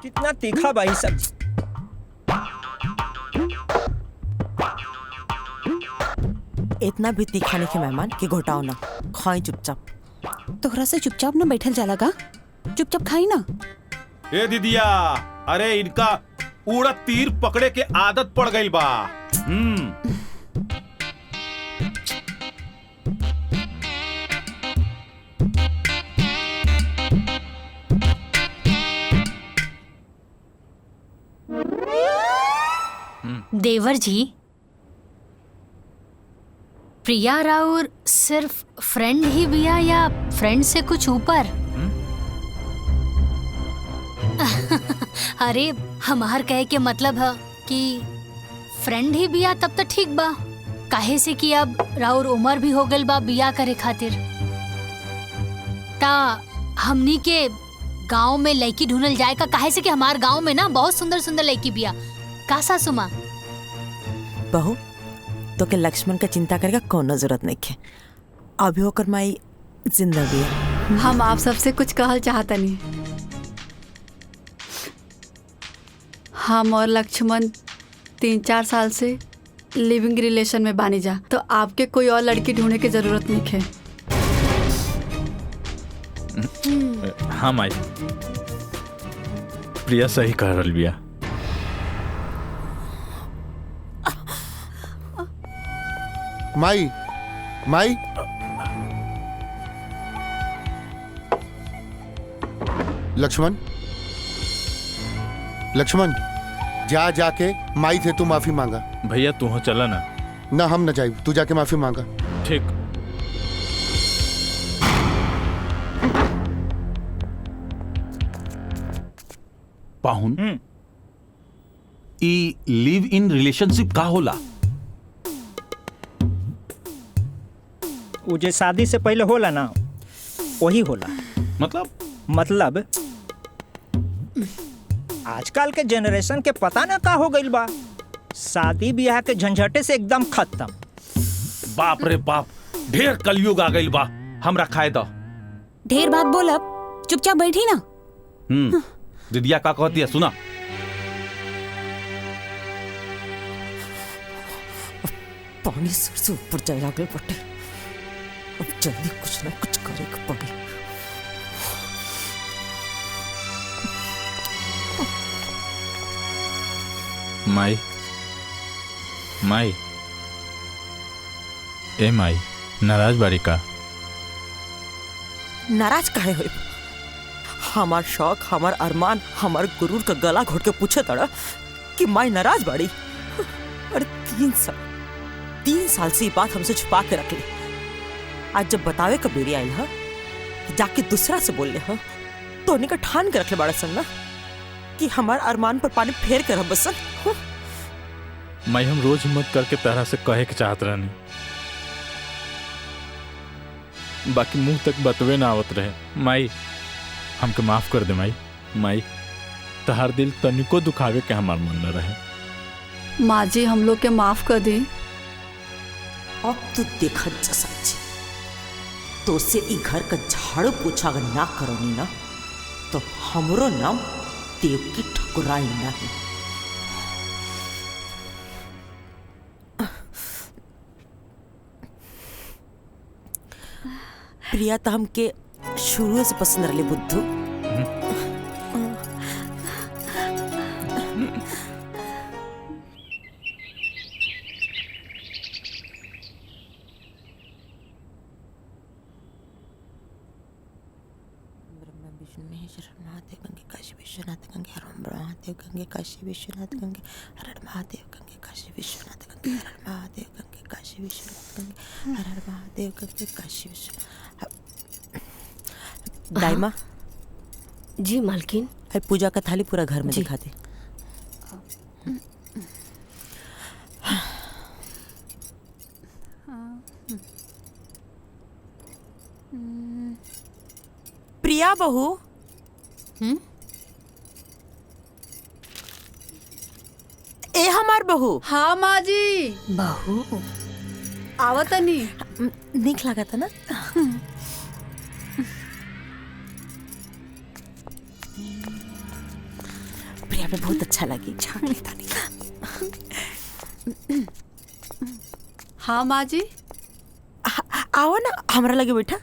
कितना तीखा भाई सब्जी। इतना भी तीखा नहीं के मेहमान कि घोटाओ ना, खाई चुपचाप। तोहरा से चुपचाप ना बैठल जाला का? चुपचाप खाई ना। ए दीदिया, अरे इनका उड़द तीर पकड़े के आदत पड़ गई बा। देवर जी, प्रिया राउर सिर्फ फ्रेंड ही बिया या फ्रेंड से कुछ ऊपर? अरे हमार कहे के मतलब है कि फ्रेंड ही बिया तब तो ठीक बा, काहे से कि अब राउर उम्र भी हो गल बा बिया करे खातिर। ता हमनी के गांव में लड़की ढूंढल जाए का, काहे से कि हमार गांव में ना बहुत सुंदर सुंदर लड़की बिया। का सासू माँ? बहू तो के लक्ष्मण का चिंता करेगा कोनो जरूरत नहीं है, अभी होकर माई जिंदा भी है। हम आप सबसे कुछ कहल चाहता नहीं। हम और लक्ष्मण 3-4 साल से लिविंग रिलेशन में बानी जा, तो आपके कोई और लड़की ढूंढने की जरूरत नहीं है। हाँ माई, प्रिया सही कह रहल बिया। माई माई लक्ष्मण लक्ष्मण, जा जाके माई से तू माफी मांगा। भैया तू हो चला ना। ना हम न जाए, तू जाके माफी मांगा। ठीक। पाहुन, ई लिव इन रिलेशनशिप का होला? वो जो शादी से पहले होला ना, वही होला। मतलब आजकल के जनरेशन के पता ना का हो गइल बा, शादी ब्याह के झंझटे से एकदम खत्म। बाप रे बाप, ढेर कलयुग आ गइल बा। हमरा खाए दो। ढेर बात बोलब, चुपचाप बैठी ना। दीदिया का कहती है सुना। पानी सर से ऊपर जाए लागल बटे, अब जल्दी कुछ ना कुछ करे के पड़ी। माई माई, ए माई, नाराज बारी का? नाराज काहे होई? हमार शौक, हमार अरमान, हमार गुरूर का गला घोट के पूछे तड़ा कि माई नाराज बाड़ी। अरे 3 साल से ये बात हमसे छुपा के रख ली। आज जब बतावे का बेरी आयल है, जाके दूसरा से बोल ले हा, तो उन्हें का ठान के रख ले बड़ा सन ना कि हमार अरमान पर पानी फेर कर बसन। माई हम रोज हिम्मत करके तरह से कहे के चाहत रहनी, बाकी मुंह तक बतवे ना आवत रहे। माई हमके माफ कर दे माई। माई तहार दिल तनिको दुखावे के हमार मन न रहे। माँ जी हम लोग के माफ कर दी। अब तू देखत जा सच्ची, तो से ई घर का झाड़ू पोछा अगर ना करोनी ना तो हमरो नाम देव की ठकुराई नहीं। प्रिया तो हमके शुरू से पसंद रहे बुद्धू। महादेव गंगे काशी विश्वनाथ गंगे हर महादेव गंगे काशी विश्वनाथ गंगे हर महादेव गंगे काशी विश्वनाथ गंगे हर महादेव गंगे काशी विश्वनाथ गंगे हर महादेव गंगे काशी विश्वनाथ। दाइमा। जी मालकिन। पूजा का थाली पूरा घर में दिखा दे। प्रिया बहू। ए हमार बहू। हाँ माँ जी। बहू आवतनी। निक लगा था ना। प्रिया पे बहुत अच्छा लगी। हाँ माँ जी। आओ ना हमारा लगे बैठा।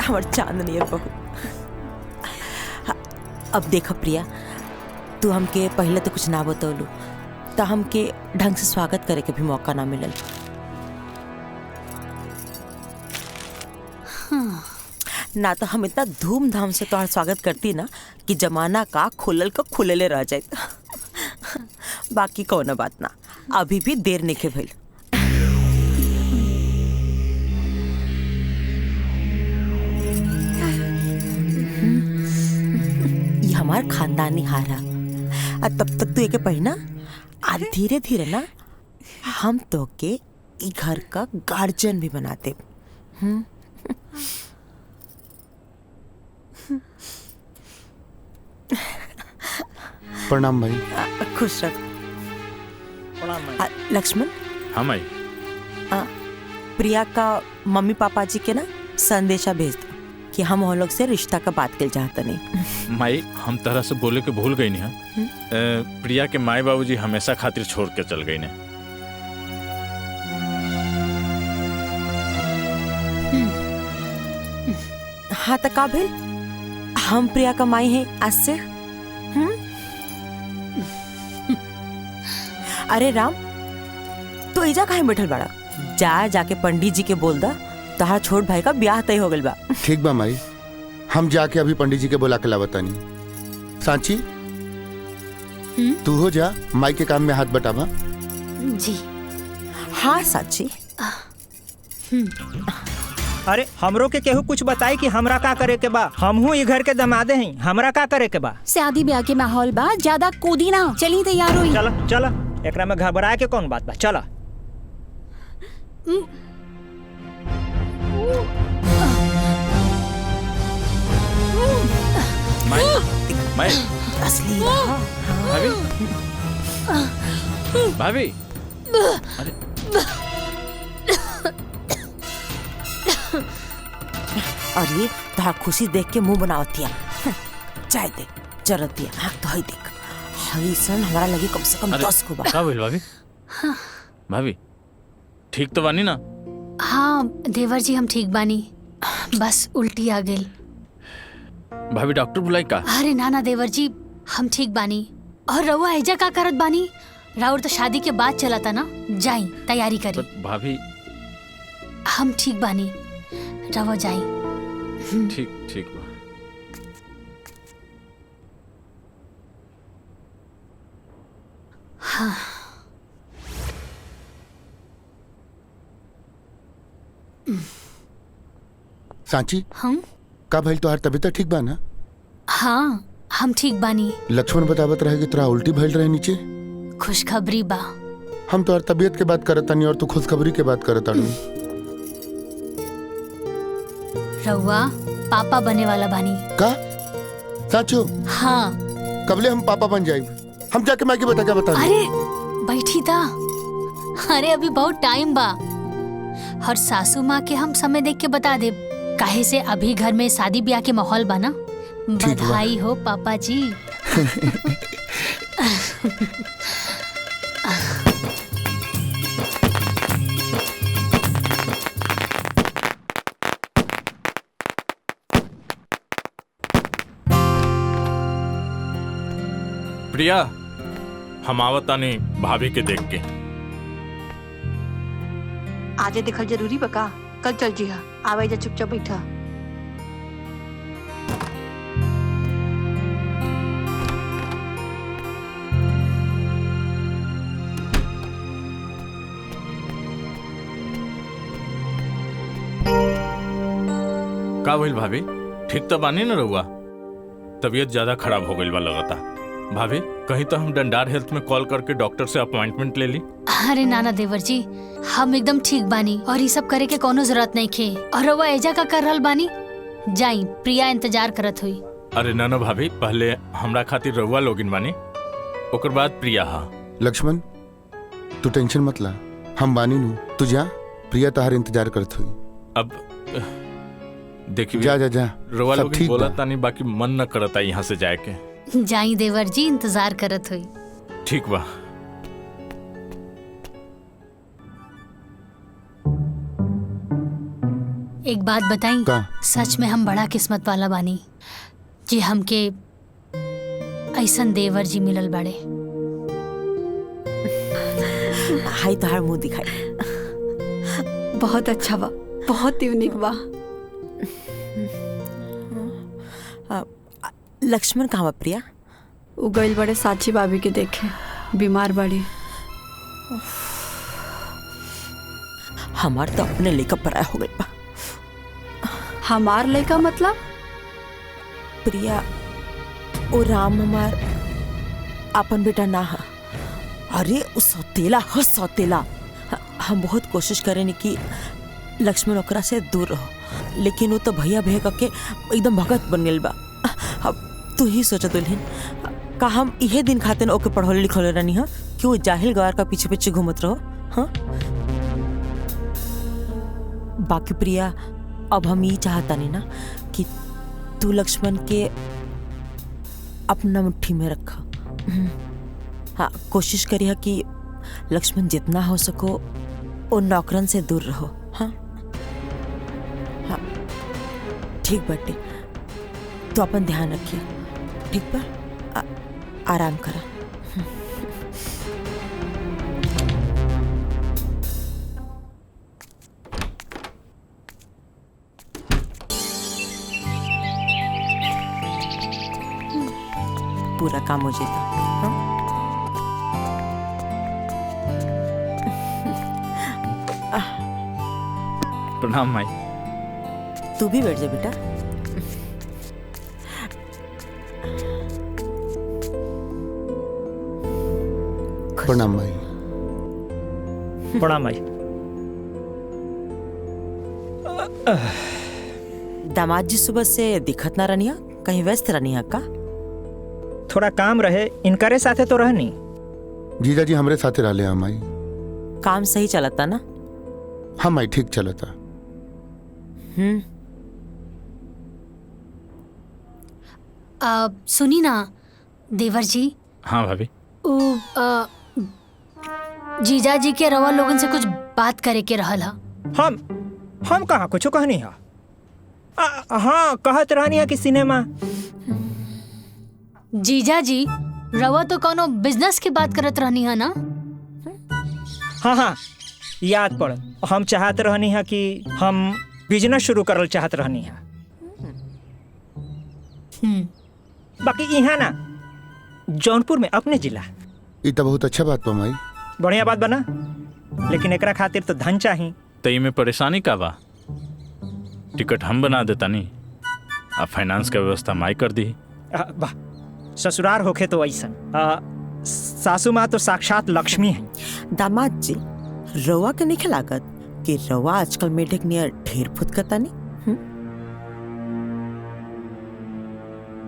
हमार चांदनी है बहू। अब देखो प्रिया, तू हमके पहले तो कुछ ना बतौलू तो हमके ढंग से स्वागत करे के भी मौका ना मिलल। ना तो हम इतना धूमधाम से तोहर स्वागत करती ना कि जमाना का खुलल का खुलले रह जाए। बाकी कौन बात ना, अभी भी देर नहीं के भइल। ये हमार खानदानी हारा। तब तक तू एके पढ़ना और धीरे धीरे ना हम तो के ई घर का गार्जियन भी बनाते। प्रणाम भाई। खुश रख। लक्ष्मण। हाँ माई। प्रिया का मम्मी पापा जी के ना संदेशा भेज दो कि हम हम लोग से रिश्ता का बात कर चाहते नहीं। माई हम तरह से बोले के भूल गई नहीं। प्रिया के माई बाबूजी हमेशा खातिर छोड़ के चल गई ने। हाँ तो का भेल, हम प्रिया का माई हैं आज से। अरे राम, तो इजा काहे बैठल बड़ा? जाके पंडित जी के बोल दा तहार छोट भाई का ब्याह तय हो गल बा। ठीक बा माई, हम जाके अभी पंडित जी के बोला के लावतानी। सांची तू हो जा, माई के काम में हाथ बटावा। जी हाँ सांची। अरे हमरो के केहू कुछ बताई कि हमरा का करे के बा। हमहू ई घर के दमादे हैं, हमरा का करे के बा। शादी ब्याह के माहौल बा, ज्यादा कूदी ना। चली तैयार हुई। चला चला, एकरा में घबराए के कौन बात बा। चला। माई असली भाभी भाभी। अरे और ये तहार खुशी देख के मुंह बनावती है। चाय दे जरूरत है। हाँ तो हई देख, हई सन हमारा लगी कम से कम 10 को बा। का भइल भाभी? भाभी ठीक तो बानी ना? हाँ देवर जी हम ठीक बानी, बस उल्टी आ गई। भाभी डॉक्टर बुलाई का? अरे ना देवर जी हम ठीक बानी। और रउआ एजा का करत बानी? राउर तो शादी के बाद चला था ना, जाई तैयारी करी। भाभी हम ठीक बानी, रवा जाई। ठीक ठीक बा। हाँ। सांची हम का भइल, तोहार तबीयत ठीक बा ना? हाँ हम ठीक बानी। लक्ष्मण बतावत रहे कि तोरा उल्टी भइल रहे नीचे। खुशखबरी बा। हम तो तबीयत के बात करत तानी और तू खुशखबरी के बात करत तानी। रउआ पापा बने वाला बानी। का साचो? हाँ। कबले हम पापा बन जाए? हम जाके माँ के बता क्या बता? अरे बैठी था। अरे अभी बहुत टाइम बा। और सासू माँ के हम समय देख के बता दे, काहे से अभी घर में शादी ब्याह के माहौल बना। बधाई हो पापा जी। प्रिया, हम आवतानी भाभी के देख के। आजे देखल जरूरी बका, कल चल जिहा। आवे जा चुपचाप बैठा। का भइल भाभी? ठीक तो बानी न रहुआ? तबीयत ज्यादा खराब हो गई बा लगता। भाभी कहीं तो हम डंडार हेल्थ में कॉल करके डॉक्टर से अपॉइंटमेंट ले ली। अरे नाना देवर जी, हम एकदम ठीक बानी और ये सब करे के कोनो जरूरत नहीं खे। और रउआ एजा का कर रहल बानी? जाई, प्रिया इंतजार करत हुई। अरे ना भाभी, पहले हमरा खातिर रहुआ लोगिन बानी, ओकर बाद प्रिया। हा लक्ष्मण, तू टेंशन मत ला, हम बानी नु। तू जा, प्रिया तहार इंतजार करत हुई। अब देखिए, जा जा जा, रउआ सब लोग ठीक बोला बा। तानी, बाकी मन न करता यहाँ से जाए के। जाई देवर जी, इंतजार करत हुई। ठीक बा। एक बात बताई, सच में हम बड़ा किस्मत वाला बानी जी, हमके ऐसन देवर जी मिलल बड़े। हाय तोहार मुंह दिखाई। बहुत अच्छा बा, बहुत यूनिक बा। लक्ष्मण कहाँ बा प्रिया? उ गइल बड़े साची भाभी के देखे, बीमार बड़ी। हमार तो अपने लेकर पराया हो गई बा। हमार लड़का मतलब? प्रिया, ओ राम हमार अपन बेटा ना है। अरे उ सौतेला ह, सौतेला। हम बहुत कोशिश करें कि लक्ष्मण ओकरा से दूर रहो, लेकिन वो तो भैया भैया करके एकदम भगत बन गई बा। अब तू ही सोचा दुल्हन, का हम इहे दिन खाते ओके पढ़ौले लिखौले रहनी है कि वो जाहिल गवार का पीछे पीछे घूमत रहो। हाँ, बाकी प्रिया, अब हम ये चाहता नहीं ना कि तू लक्ष्मण के अपना मुट्ठी में रखा। हाँ, कोशिश करिए कि लक्ष्मण जितना हो सको वो नौकरन से दूर रहो। हाँ हाँ, ठीक बाटे। तो अपन ध्यान रखिए, ठीक बा? आराम करा। पूरा काम हो जाएगा। प्रणाम माई। तू भी बैठ जा बेटा। प्रणाम भाई। प्रणाम भाई। दामाद जी सुबह से दिखत ना रनिया, कहीं व्यस्त रनिया का? थोड़ा काम रहे, इनकरे साथे तो रहनी। जीजा जी हमरे साथे रहले हम आई। काम सही चलता ना? हम आई ठीक चलता। सुनी ना देवर जी। हाँ भाभी। जीजा जी के रवा लोगन से कुछ बात करे के रहल हा। हम कहाँ कुछ कहनी है। हाँ, कहत रहनी है कि सिनेमा। जीजा जी, रवा तो कोनो बिजनेस की बात करत रहनी है ना? हाँ हाँ, याद पड़। हम चाहत रहनी है कि हम बिजनेस शुरू करल चाहत रहनी है। बाकी यहाँ ना जौनपुर में अपने जिला। ये तो बहुत अच्छा बात बा माई। बढ़िया बात बना, लेकिन एकरा खातिर तो धन चाहिए। तई में परेशानी का बा? टिकट हम बना देता नहीं, अब फाइनेंस का व्यवस्था माई कर दी। वाह, ससुराल होखे तो ऐसन सासू माँ तो साक्षात लक्ष्मी है। दामाद जी रवा के नहीं लागत कि रवा आजकल मेढक नियर ढेर फुदकता नहीं।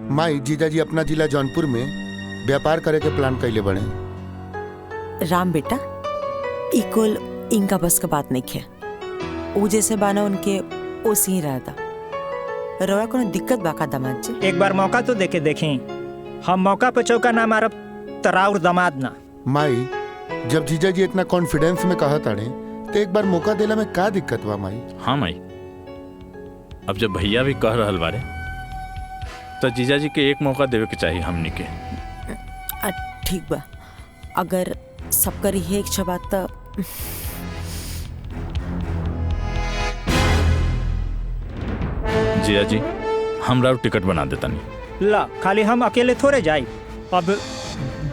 माई जीजाजी अपना जिला जौनपुर में व्यापार करे के प्लान कैले बड़े। राम बेटा इकुल इनका बस का बात नहीं किया, वो जैसे बाना उनके ओसी ही रहता। रवा को दिक्कत बाका दामाद जी? एक बार मौका तो देके देखें, हम मौका पे चौका ना मारब तराउर दामाद ना। माई जब जीजाजी इतना कॉन्फिडेंस में कहा ताड़े तो एक बार मौका देला में का दिक्कत बा माई? हाँ माई, अब जब भैया भी कह रहल बारे तो जीजा जी के एक मौका देवे के चाहिए हमनी के। ठीक बा, अगर सब करी है इच्छा बात तो जिया जी हमरा टिकट बना देता नहीं। ला खाली हम अकेले थोड़े जाए, अब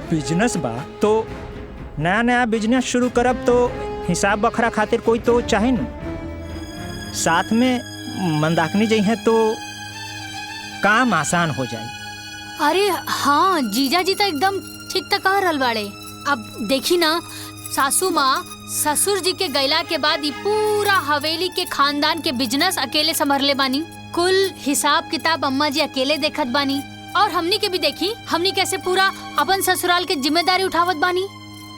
बिजनेस बा तो नया नया बिजनेस शुरू करब तो हिसाब बखरा खातिर कोई तो चाहे न, साथ में मंदाकिनी जी हैं तो काम आसान हो जाए। अरे हाँ जीजा जी तो एकदम ठीक तक कह रहल बाड़े। अब देखी ना सासू माँ ससुर जी के गैला के बाद ये पूरा हवेली के खानदान के बिजनेस अकेले संभरले बानी, कुल हिसाब किताब अम्मा जी अकेले देखत बानी, और हमनी के भी देखी हमनी कैसे पूरा अपन ससुराल के जिम्मेदारी उठावत बानी।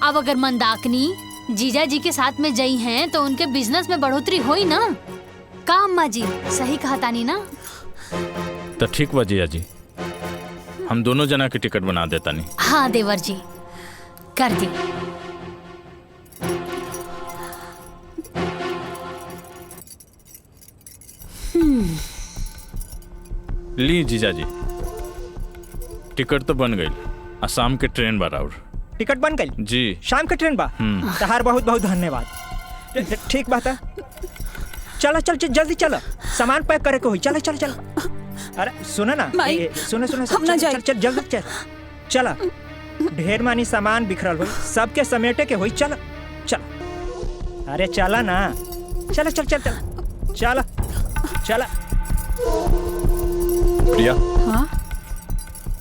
अब अगर मंदाकिनी जीजा जी के साथ में जई हैं तो उनके बिजनेस में बढ़ोतरी होई ना। का अम्मा जी सही कहा तानी ना? तो ठीक बा जिया जी, हम दोनों जना के टिकट बना देता नहीं। हाँ देवर जी कर दी। ली जीजा जी टिकट तो बन गई, असम के ट्रेन बा और टिकट बन गई जी, शाम के ट्रेन बा। तहार बहुत बहुत धन्यवाद। ठीक बात है, चलो चल जल्दी चलो, सामान पैक करे को हुई। चलो चलो चलो। अरे सुनो ना, सुनो सुनो चल चल जल्दी चल चला, ढेर मानी सामान बिखरल हुई, सबके समेटे के हुई। चलो चलो, अरे चला ना, चलो चल चल चल चला चला। प्रिया हाँ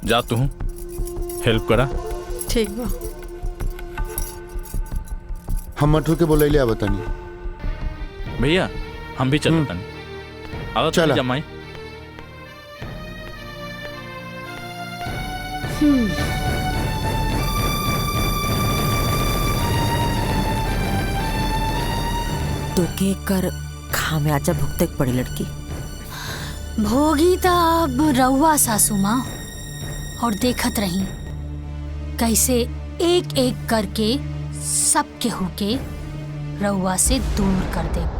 जा तू हेल्प करा। ठीक बा। हम मठू के बोले लिया बतानी। भैया हम भी चलता नहीं, अगर चला जमाई तो के कर खामियाजा भुगते पड़ी लड़की। भोगी तो अब रउआ सासू माँ, और देखत रही कैसे एक एक करके सबके होके रउआ से दूर कर दे।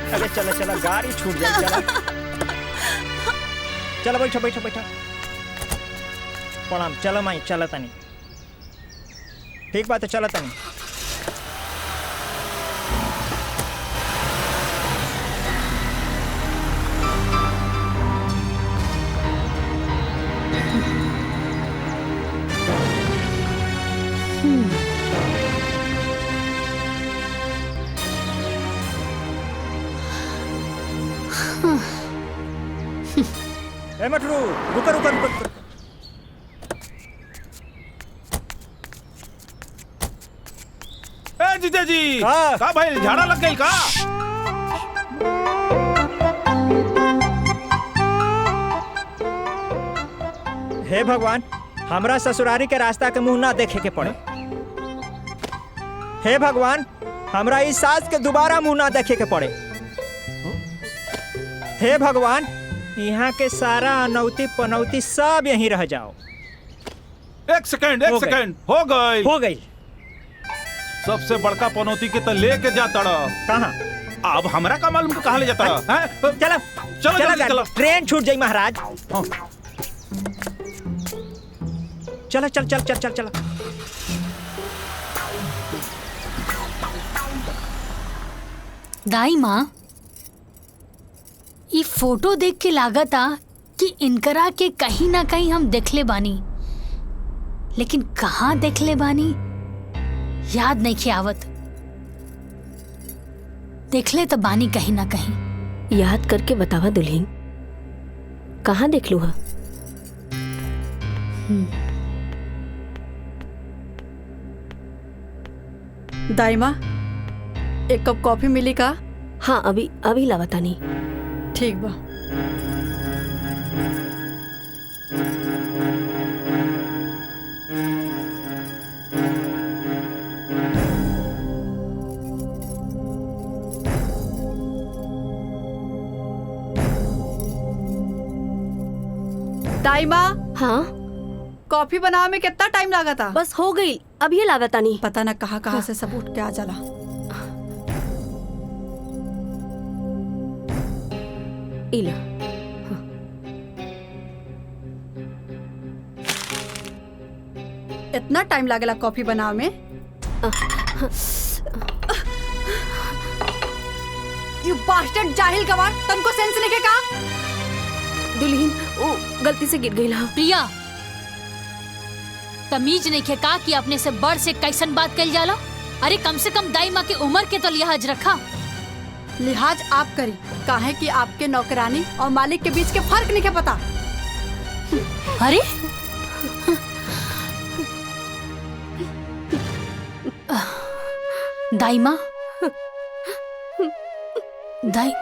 अरे चलो चलो, गाड़ी छूट जाए। चलो चलो बैठो बैठो बैठो। प्रणाम। चलो माई चलो तनी। ठीक बात है, चलो तनी। ए मटरू रुको रुको रुको। ए जीजा जी का भाई झाड़ा लग गई का? हे भगवान, हमरा ससुरारी के रास्ता के मुंह ना देखे के पड़े। हे भगवान, हमरा इस सास के दोबारा मुंह ना देखे के पड़े। हे भगवान, यहाँ के सारा अनौती पनौती सब यहीं रह जाओ। एक सेकंड हो गई। सबसे बड़का पनौती के तो लेके जाता कहाँ? अब हमरा का मालूम कि कहाँ ले जाता है? चलो चलो चलो, ट्रेन छूट जाई महाराज। चलो चल चल चल चल चलो। दाई माँ, ये फोटो देख के लागता कि इनकरा के कहीं ना कहीं हम देखले बानी। लेकिन कहाँ देखले बानी याद नहीं खियावत। देखले तो बानी कहीं ना कहीं। याद करके बतावा दुल्हन, कहाँ देख लू? दाइमा, एक कप कॉफी मिली का? हाँ, अभी अभी लावतानी। ठीक बा। दाइमा, हाँ कॉफी बनाने में कितना टाइम लगा था? बस हो गई, अब ये लागतानी। पता न कहाँ कहाँ से सब उठ के आ जाला। इला इतना टाइम लागेला कॉफी बनावे में? यू बास्टर्ड जाहिल गवार, तुमको सेंस नहीं के का? दुल्हन वो गलती से गिर गई। प्रिया, तमीज नहीं का कि अपने से बड़ से कैसन बात कल जाला? अरे कम से कम दाई माँ की उम्र के तो लिहाज रखा। लिहाज आप करी, काहे कि आपके नौकरानी और मालिक के बीच के फर्क नहीं के पता। अरे दाई माँ, दाई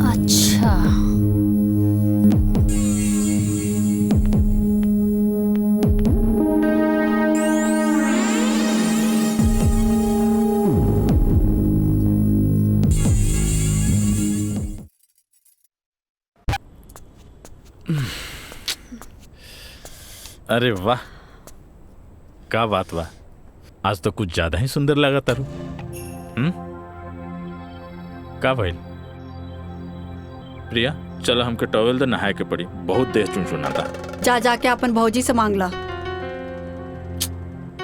अच्छा, अरे वाह, का बात बा, आज तो कुछ ज्यादा ही सुंदर लगा तारू। का भइल? प्रिया, चलो हमके टॉवेल दे, नहाए के पड़ी, बहुत देर चुनचुना था। जा जाके अपन भौजी से मांग ला।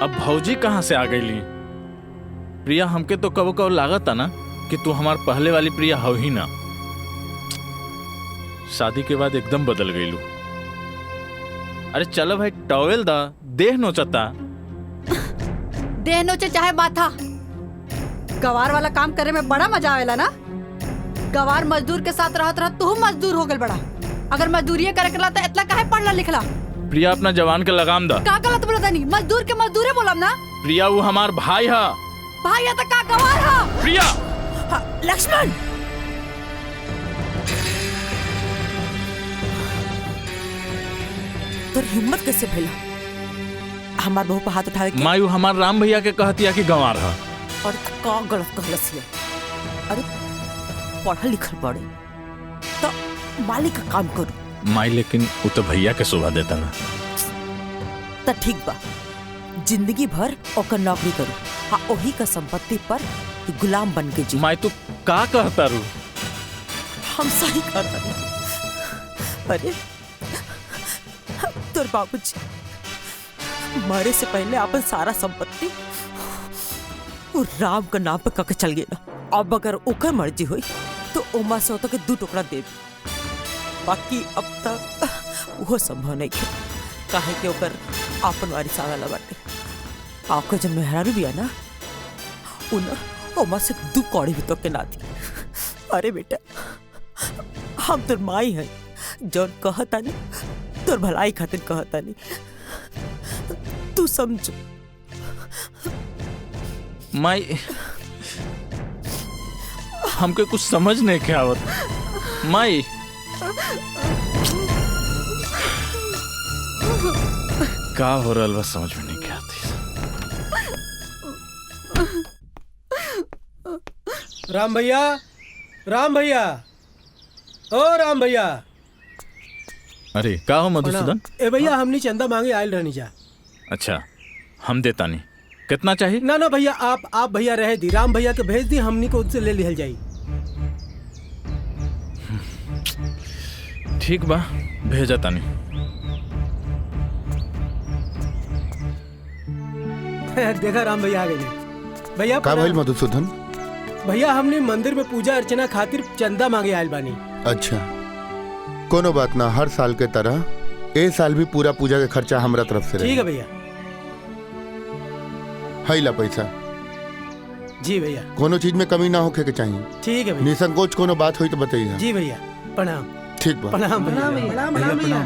अब भौजी कहाँ से आ गई? प्रिया, हमके तो कबो कबो लागत था ना कि तू हमार पहले वाली प्रिया हो ही ना। शादी के बाद एकदम बदल गई लू। अरे चलो भाई, टॉवेल दा, देह नोचता। देह नोचे चाहे माथा, गवार वाला काम करे में बड़ा मजा आवेला ना। गवार मजदूर के साथ रहत रहत तू मजदूर हो गल बड़ा। अगर मजदूरी करे करला तो इतना काहे पढ़ला लिखला? प्रिया, अपना जवान के लगाम दा। का गलत बोलता नहीं, मजदूर के मजदूरे बोलम ना। प्रिया, वो हमार भाई है। भाई है तो का गवार है? प्रिया, लक्ष्मण, तोर हिम्मत कैसे भइला हमार बहू पर हाथ उठावे के? मायू हमार राम भैया के कहतिया कि गंवार है। और का गलत कहलसिया? अरे पढ़ल लिखल पड़े तो मालिक का काम करू। माई, लेकिन वो तो भैया के शोभा देता ना। तो ठीक बा, जिंदगी भर ओकर नौकरी करू, हाँ ओही का संपत्ति पर गुलाम बन के जी। माई, तू का कहता रू? हम सही कहता नहीं। अरे तोर बाबूजी मरे से पहले अपन सारा संपत्ति वो राम का नाम पे कके चल गए ना। अब अगर ओकर मर्जी हुई तो ओमा से होता के 2 टुकड़ा दे दी, बाकी अब तक वो संभव नहीं है। काहे के ओकर आपन वारिस आवेला बाटे। आपका जब मेहरारू भी है ना, उन ओमा से 2 कौड़ी भी तो के ना दी। अरे बेटा, हम तोर माई है, जौन कहता नहीं तोर भलाई खातिर कहता नहीं, तू समझ। माई, हमके कुछ समझ नहीं के आवत। माई, का हो रहा बस समझ में नहीं के आती। राम भैया, राम भैया, ओ राम भैया। अरे का हो मधुसूदन? ए भैया, हमनी चंदा मांगे आयल रहनी जा। अच्छा, हम देता नहीं। कितना चाहिए? ना ना भैया, आप भैया रह दी, राम भैया के भेज दी, हमनी को उससे ले लिहल जाई। ठीक बा, भेजा तानी। देखा राम भैया आ गए। भैया का भइल मधुसूदन? भैया हमने मंदिर में पूजा अर्चना खातिर चंदा मांगे आयल बानी। अच्छा, कोनो बात ना, हर साल के तरह ए साल भी पूरा पूजा के खर्चा हमरा तरफ से ठीक है भैया। है ला पैसा। जी भैया। कोनो चीज में कमी ना होखे के चाहिए। ठीक है भैया। निसंकोच कोनो बात हुई तो बताइए। जी भैया, प्रणाम। ठीक बा। प्रणाम भैया।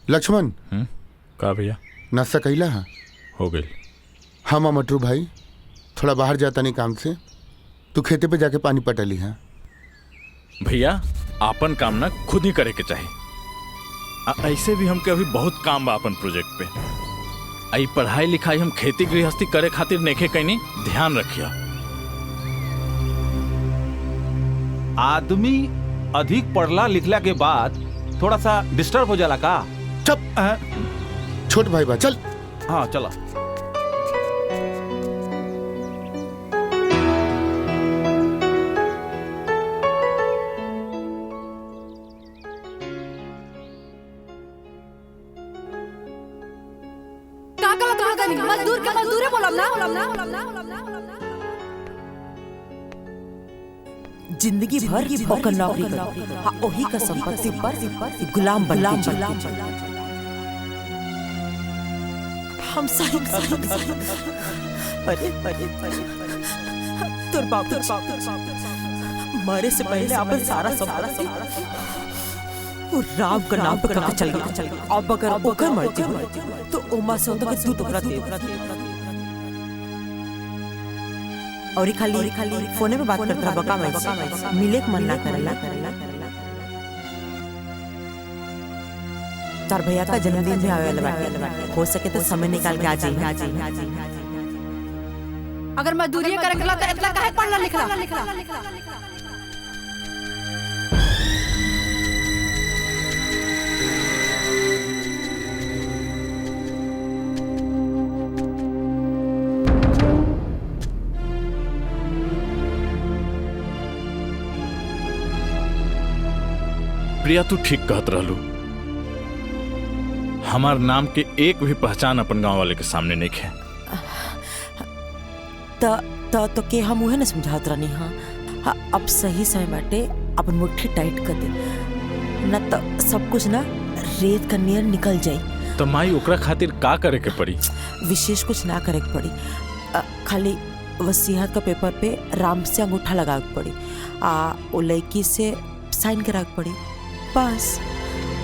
लक्ष्मण, का भैया? नाश्ता कैला है? हो गई। हाँ मटरू भाई, थोड़ा बाहर जाता नहीं काम से, तू खेते पे जाके पानी पटा ली है। भैया आपन काम ना खुद ही करे के चाहे। ऐसे भी हमके अभी बहुत काम बा अपन प्रोजेक्ट पे। आई पढ़ाई लिखाई हम खेती गृहस्थी करे खातिर नेखे कहीं ध्यान रखिया। आदमी अधिक पढ़ला लिखला के बाद थोड़ा सा डिस्टर्ब हो जाला का? चुप। छोट भाई बा, चल। हाँ चला। मजदूर के मजदूरे बोलम ना। जिंदगी भर की ओकर नौकरी कर, हाँ ओही का संपत्ति पर गुलाम बन हम सही। अरे तोर बाप मरे से पहले अपन सारा संपत्ति वो राम का नाम पे करके चल गया। अब अगर ओकर मर्जी हो तो ओमा से उनका 2 टुकड़ा दे। और खाली फोने पे बात करता बका मैं मिले के मन ना करला। तार भैया का जन्मदिन भी आवे वाला बाटे, हो सके तो समय निकाल के आ जाइए। अगर मजदूरी करे तो इतना काहे पढ़ला लिखला? प्रिया तू ठीक कहत रहलू। हमार नाम के एक भी पहचान अपन गांव वाले के सामने नहीं है। तो के हम उहे न समझात रहनी। हाँ अब सही समय बाटे अपन मुट्ठी टाइट कर दे, न तो सब कुछ ना रेत का नियर निकल जाई। तो माई ओकरा खातिर का करे के पड़ी? विशेष कुछ ना करे के पड़ी, खाली वसीयत का पेपर पे राम से अंगूठा लगा के पड़ी, ओ लड़की से साइन करा के पड़ी। बस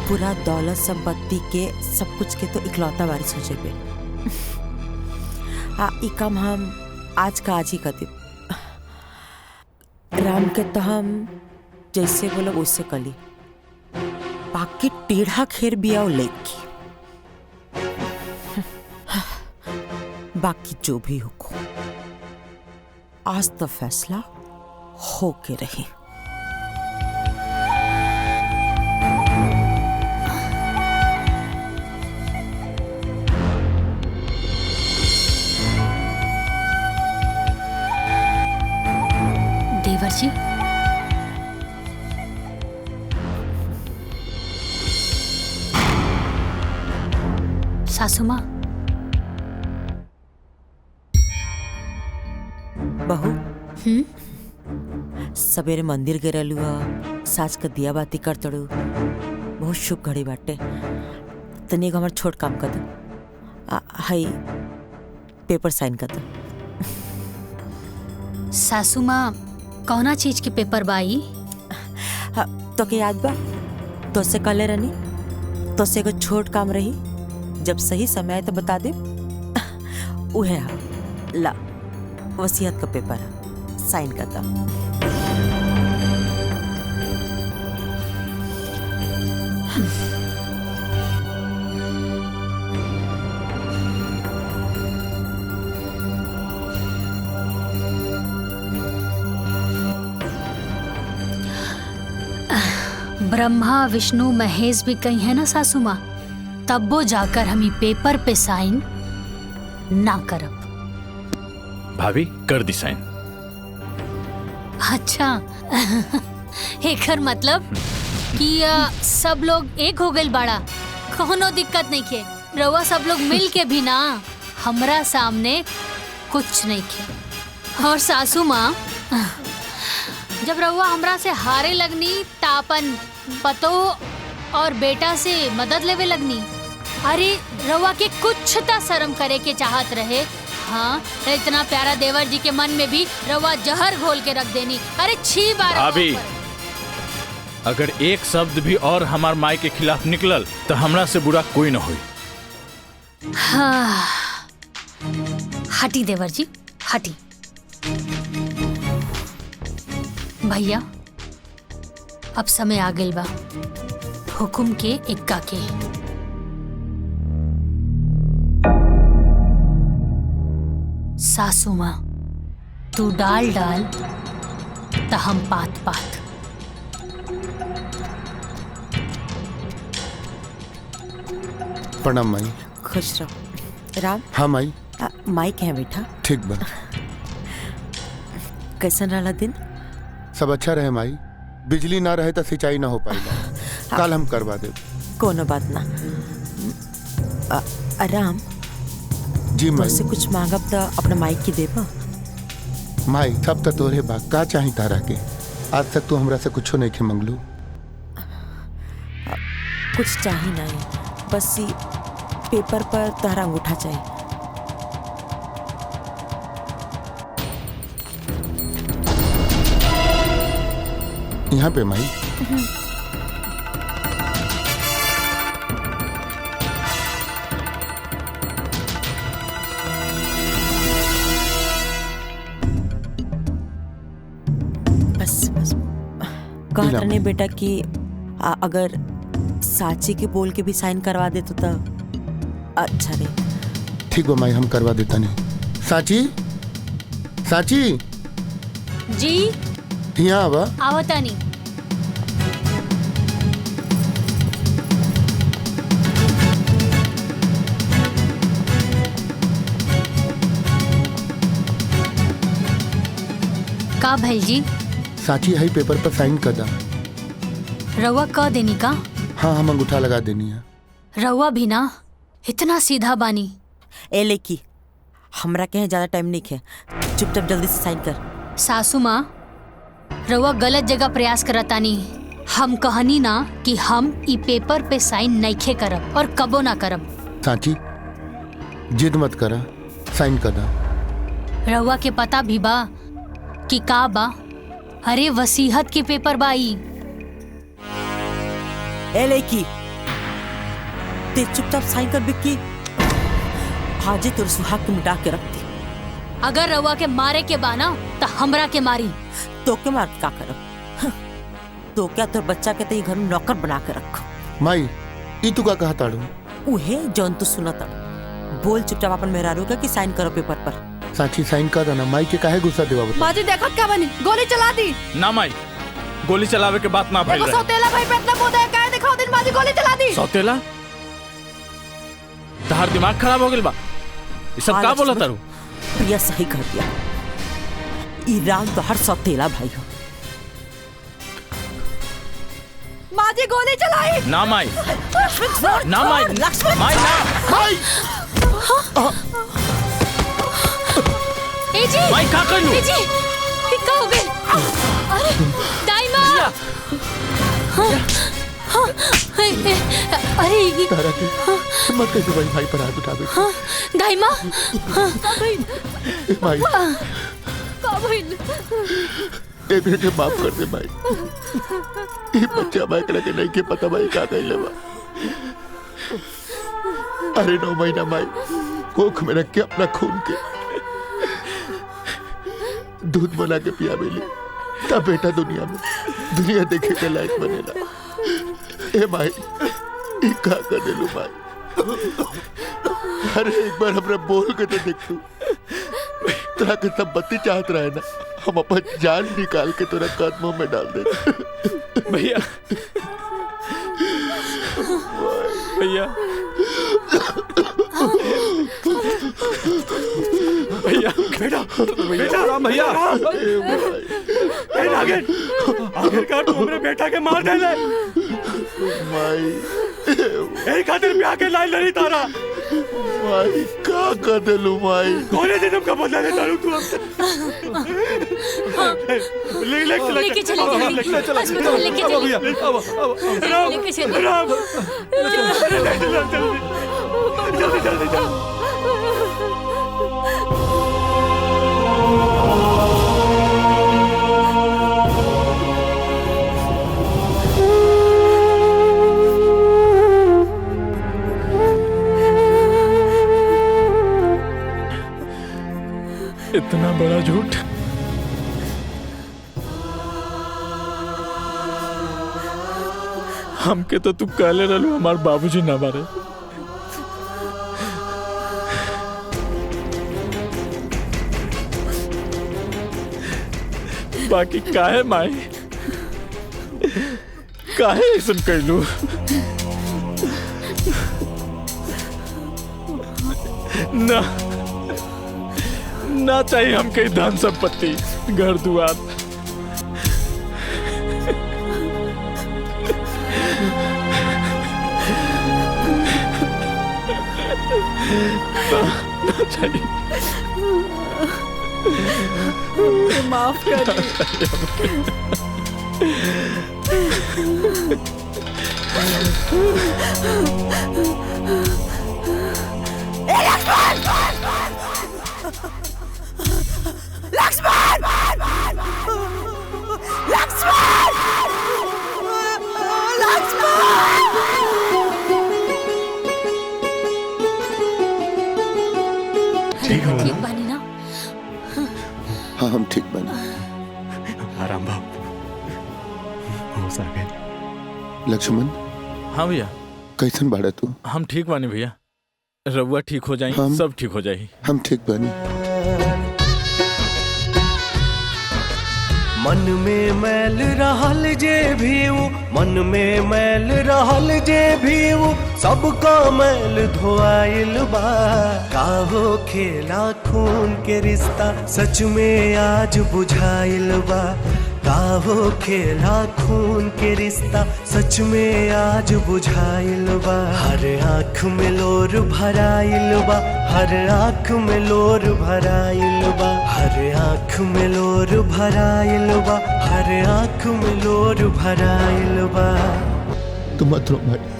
पूरा दौलत संपत्ति के सब कुछ के तो इकलौता वारिस हो जाए। ई काम हम आज का आज ही कर दे। राम के तो हम जैसे बोलो वैसे कली, बाकी टेढ़ा खेर बिया लेकी। बाकी जो भी हो, आज तो फैसला हो के रहे। देवर जी, सासू माँ, बहू सवेरे मंदिर गए रहलू, साज का दिया बाती कर तड़ू, बहुत शुभ घड़ी बाटे। तनी हमार छोट काम कर दो, हाई पेपर साइन कर दो। सासू माँ कौना चीज के पेपर बाई? तो के याद बा तो से कले रहनी, तो से को छोट काम रही, जब सही समय तो बता दे। उहे ला वसीयत का पेपर है, साइन कर दो। ब्रह्मा विष्णु महेश भी कही है ना सासू माँ, तब वो जाकर हम पेपर पे साइन ना करब। भाभी कर दी साइन। अच्छा एकर मतलब कि सब लोग एक हो गए बाड़ा, कोनो दिक्कत नहीं के। रउआ सब लोग मिल के भी ना हमरा सामने कुछ नहीं खे। और सासू माँ, जब रउआ हमरा से हारे लगनी तापन पतो और बेटा से मदद लेवे लगनी। अरे रउआ के कुछ ता शर्म करे के चाहत रहे। हाँ, इतना प्यारा देवर जी के मन में भी रउआ जहर घोल के रख देनी। अरे छी बार अभी अगर एक शब्द भी और हमार माई के खिलाफ निकलल तो हमरा से बुरा कोई न होई। हाँ, हटी देवर जी हटी। भैया अब समय आ गइल बा हुकुम के इक्का के। सासू माँ तू डाल डाल त हम पात पात। प्रणाम माई। खुश रहो। राम। हाँ माई। माई कहाँ बेटा? ठीक बा। कैसन रहा दिन? सब अच्छा रहे माई। बिजली ना रहे तो सिंचाई ना हो पाएगा। कल हम करवा दे। कोनो बात ना। राम जी माई। से कुछ मांगब तो अपने माई की देबा। माई सब तो तोरे बा, का चाही तारा के? आज तक तू हमरा से कुछो नहीं के मंगलू। कुछ चाही नहीं, बस ये पेपर पर तारा अंगूठा चाहिए। यहाँ पे माई। बस बस कहत नहीं बेटा कि अगर साची के बोल के भी साइन करवा दे तो अच्छा रहे। ठीक है माई, हम करवा देता नहीं। साची, साची जी यहाँ आवा। आवता नहीं। का भाई जी? साची है पेपर पर साइन कर दा। रउआ क देनी का? हाँ, हम अंगूठा लगा देनी है। रउआ भी ना इतना सीधा बानी। ए लेकी हमरा के ज्यादा टाइम नहीं है, चुपचाप जल्दी से साइन कर। सासू माँ रउआ गलत जगह प्रयास करतानी। हम कहनी ना कि हम ई पेपर पे साइन नइखे करब और कबो ना करब। साची जिद मत करा, साइन कर दा। रउआ के पता भी बा कि का बा? अरे वसीहत के पेपर बाई। ए लेकी ते चुपचाप साइन कर बिक्की। हाजी तोर सुहाग के मिटा के रखती। अगर रउआ के मारे के बाना तो हमरा के मारी। तो के मार का करब? तो क्या तोर बच्चा के ते घर में नौकर बना के रख। माई ई तू का कहा ताड़ू? उहे जौन तू सुनत बोल चुपचाप अपन मेहरारू का कि साइन करो पेपर पर। साची साइन कर देना। माई के काहे गुस्सा देवा बता? बाजी देखत क्या बनी? गोली चला दी। ना माई, गोली चलावे के बात ना भइल देखो सौतेला भाई पे इतना बोधा काहे दिखाओ दिन बाजी गोली चला दी। सौतेला? तहार दिमाग खराब हो गेल बा? ये सब का बोला तारू? प्रिया सही कर दिया। ई राम तो हर सौतेला भाई हो। माजी गोली चलाई। ना माई, ना माई, माई ना। माई ए जी, माई का करू? ए जी, ये का हो गए? अरे दाई माँ। अरे ये तारा के मत कैसे भाई पर हाथ उठावे। दाई माँ। माई ए बेटे माफ कर दे भाई। ये बच्चा भाई के नहीं के पता भाई का कहले बा। अरे 9 महीना माई कोख में रख के अपना खून के दूध बना के पिया बेली, तब बेटा दुनिया देखे के लायक बनेला। ए माई ई का कर देलू माई? अरे एक बार हमरा बोल के तो देख तू। तोरा के सब बत्ती चाहत रहे ना, हम अपन जान निकाल के तोरा कदमों में डाल दे। भैया भैया भैया बेटा बेटा राम भैया आखिरकार तू हमरे बेटा के मार देले। माई यही खातिर ब्याह के लाइन लड़ी तारा। माई का कर देलू माई? कोने जन्म का बदला ले तारू तू हमसे। लेके चले अस्पताल लेके चले लेके चले राम जल्दी जल्दी जल्दी। इतना बड़ा झूठ। हमके तो तू कहले रहलू हमार बाबूजी ना मारे। बाकी काहे माई, काहे ऐसन कैलू? ना ना चाहिए हमके धन संपत्ति, घर दुआर। ना चाहिए। माफ कर लक्ष्मण! ठीक बानी ना? हाँ हम ठीक बने। आराम भाव हो सके। लक्ष्मण हाँ भैया। कैसन बाड़ा तू? हम ठीक बानी भैया, रउआ ठीक हो जाई, सब ठीक हो जाई। हम ठीक बानी। मन में मैल रहल जे भी वो, मन में मैल रहल जे भी वो, सबका मैल धोआइल बा। काहो खेला खून के रिश्ता सच में आज बुझाइल बा। काहो खेला खून के रिश्ता सच में आज बुझाइल बा। हर आँख में लोर भराइल बा, हर आँख में लोर भराइल बा, हर आँख में लोर भराइल बा, हर आँख में लोर भराइल बा। तुम मत रो भाई।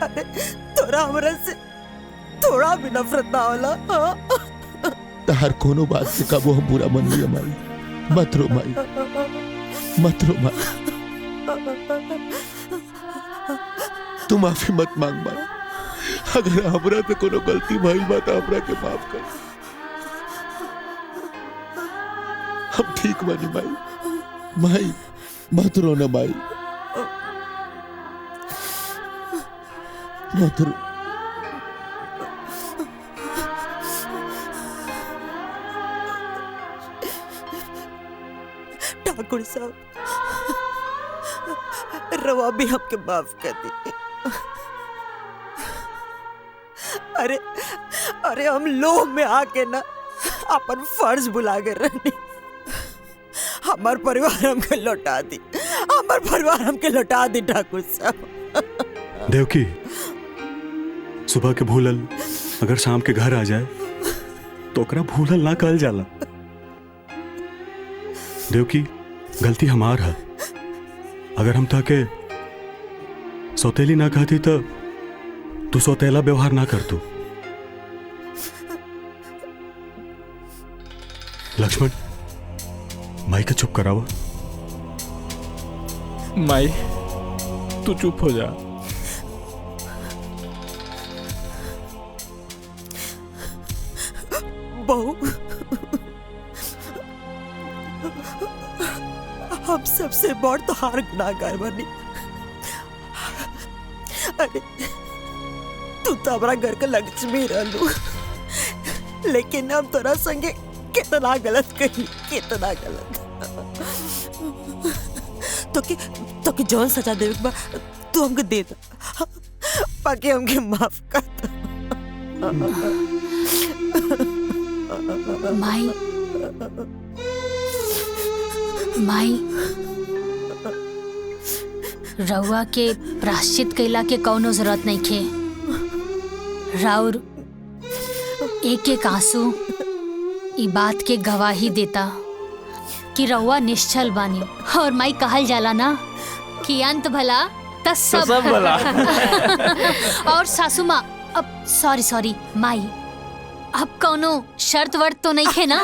अरे तोरा हमरा से थोड़ा भी नफरत ना होला? हर कोनो बात से कबो हम बुरा मन लिया माई। मत रो माई, मत रो माई। तू माफी मत मांग माई। अगर हमरा से कोनो गलती भइल बा तो हमरा के माफ कर। हम ठीक बानी माई। माई मत रो ना माई, मत रो। ठाकुर साहब रवा भी हमके माफ कर दी। अरे अरे हम लोग में आके ना अपन फर्ज भुला गए रहनी। हमार परिवार हमके लौटा दी, हमार परिवार हमके लौटा दी ठाकुर साहब। देवकी, सुबह के भूलल अगर शाम के घर आ जाए तो ओकरा भूलल ना कहल जाला। देवकी, गलती हमार है। अगर हम ताके सौतेली ना कहती तो तू सौतेला व्यवहार ना कर तू। लक्ष्मण, माई के चुप करावा। माई तू चुप हो जा। बहू, हम सबसे बड़ तो हार गुनाहगार बनी। अरे तू तो हमारा घर का लक्ष्मी रहलू, लेकिन हम तोरा संगे कितना गलत कही, कितना गलत। तो कि जौन सजा देवे बा तू हमके दे दा, बाकी हमके माफ कर दा। माई रउआ के प्राश्चित कैला के कौनो जरूरत नहीं खे। राउर एक एक आंसू ई बात के गवाही देता कि रउआ निश्चल बानी। और माई कहल जाला ना कि अंत भला त सब भला। और सासू माँ अब सॉरी माई, अब कौनो शर्त वर्त तो नहीं खे ना?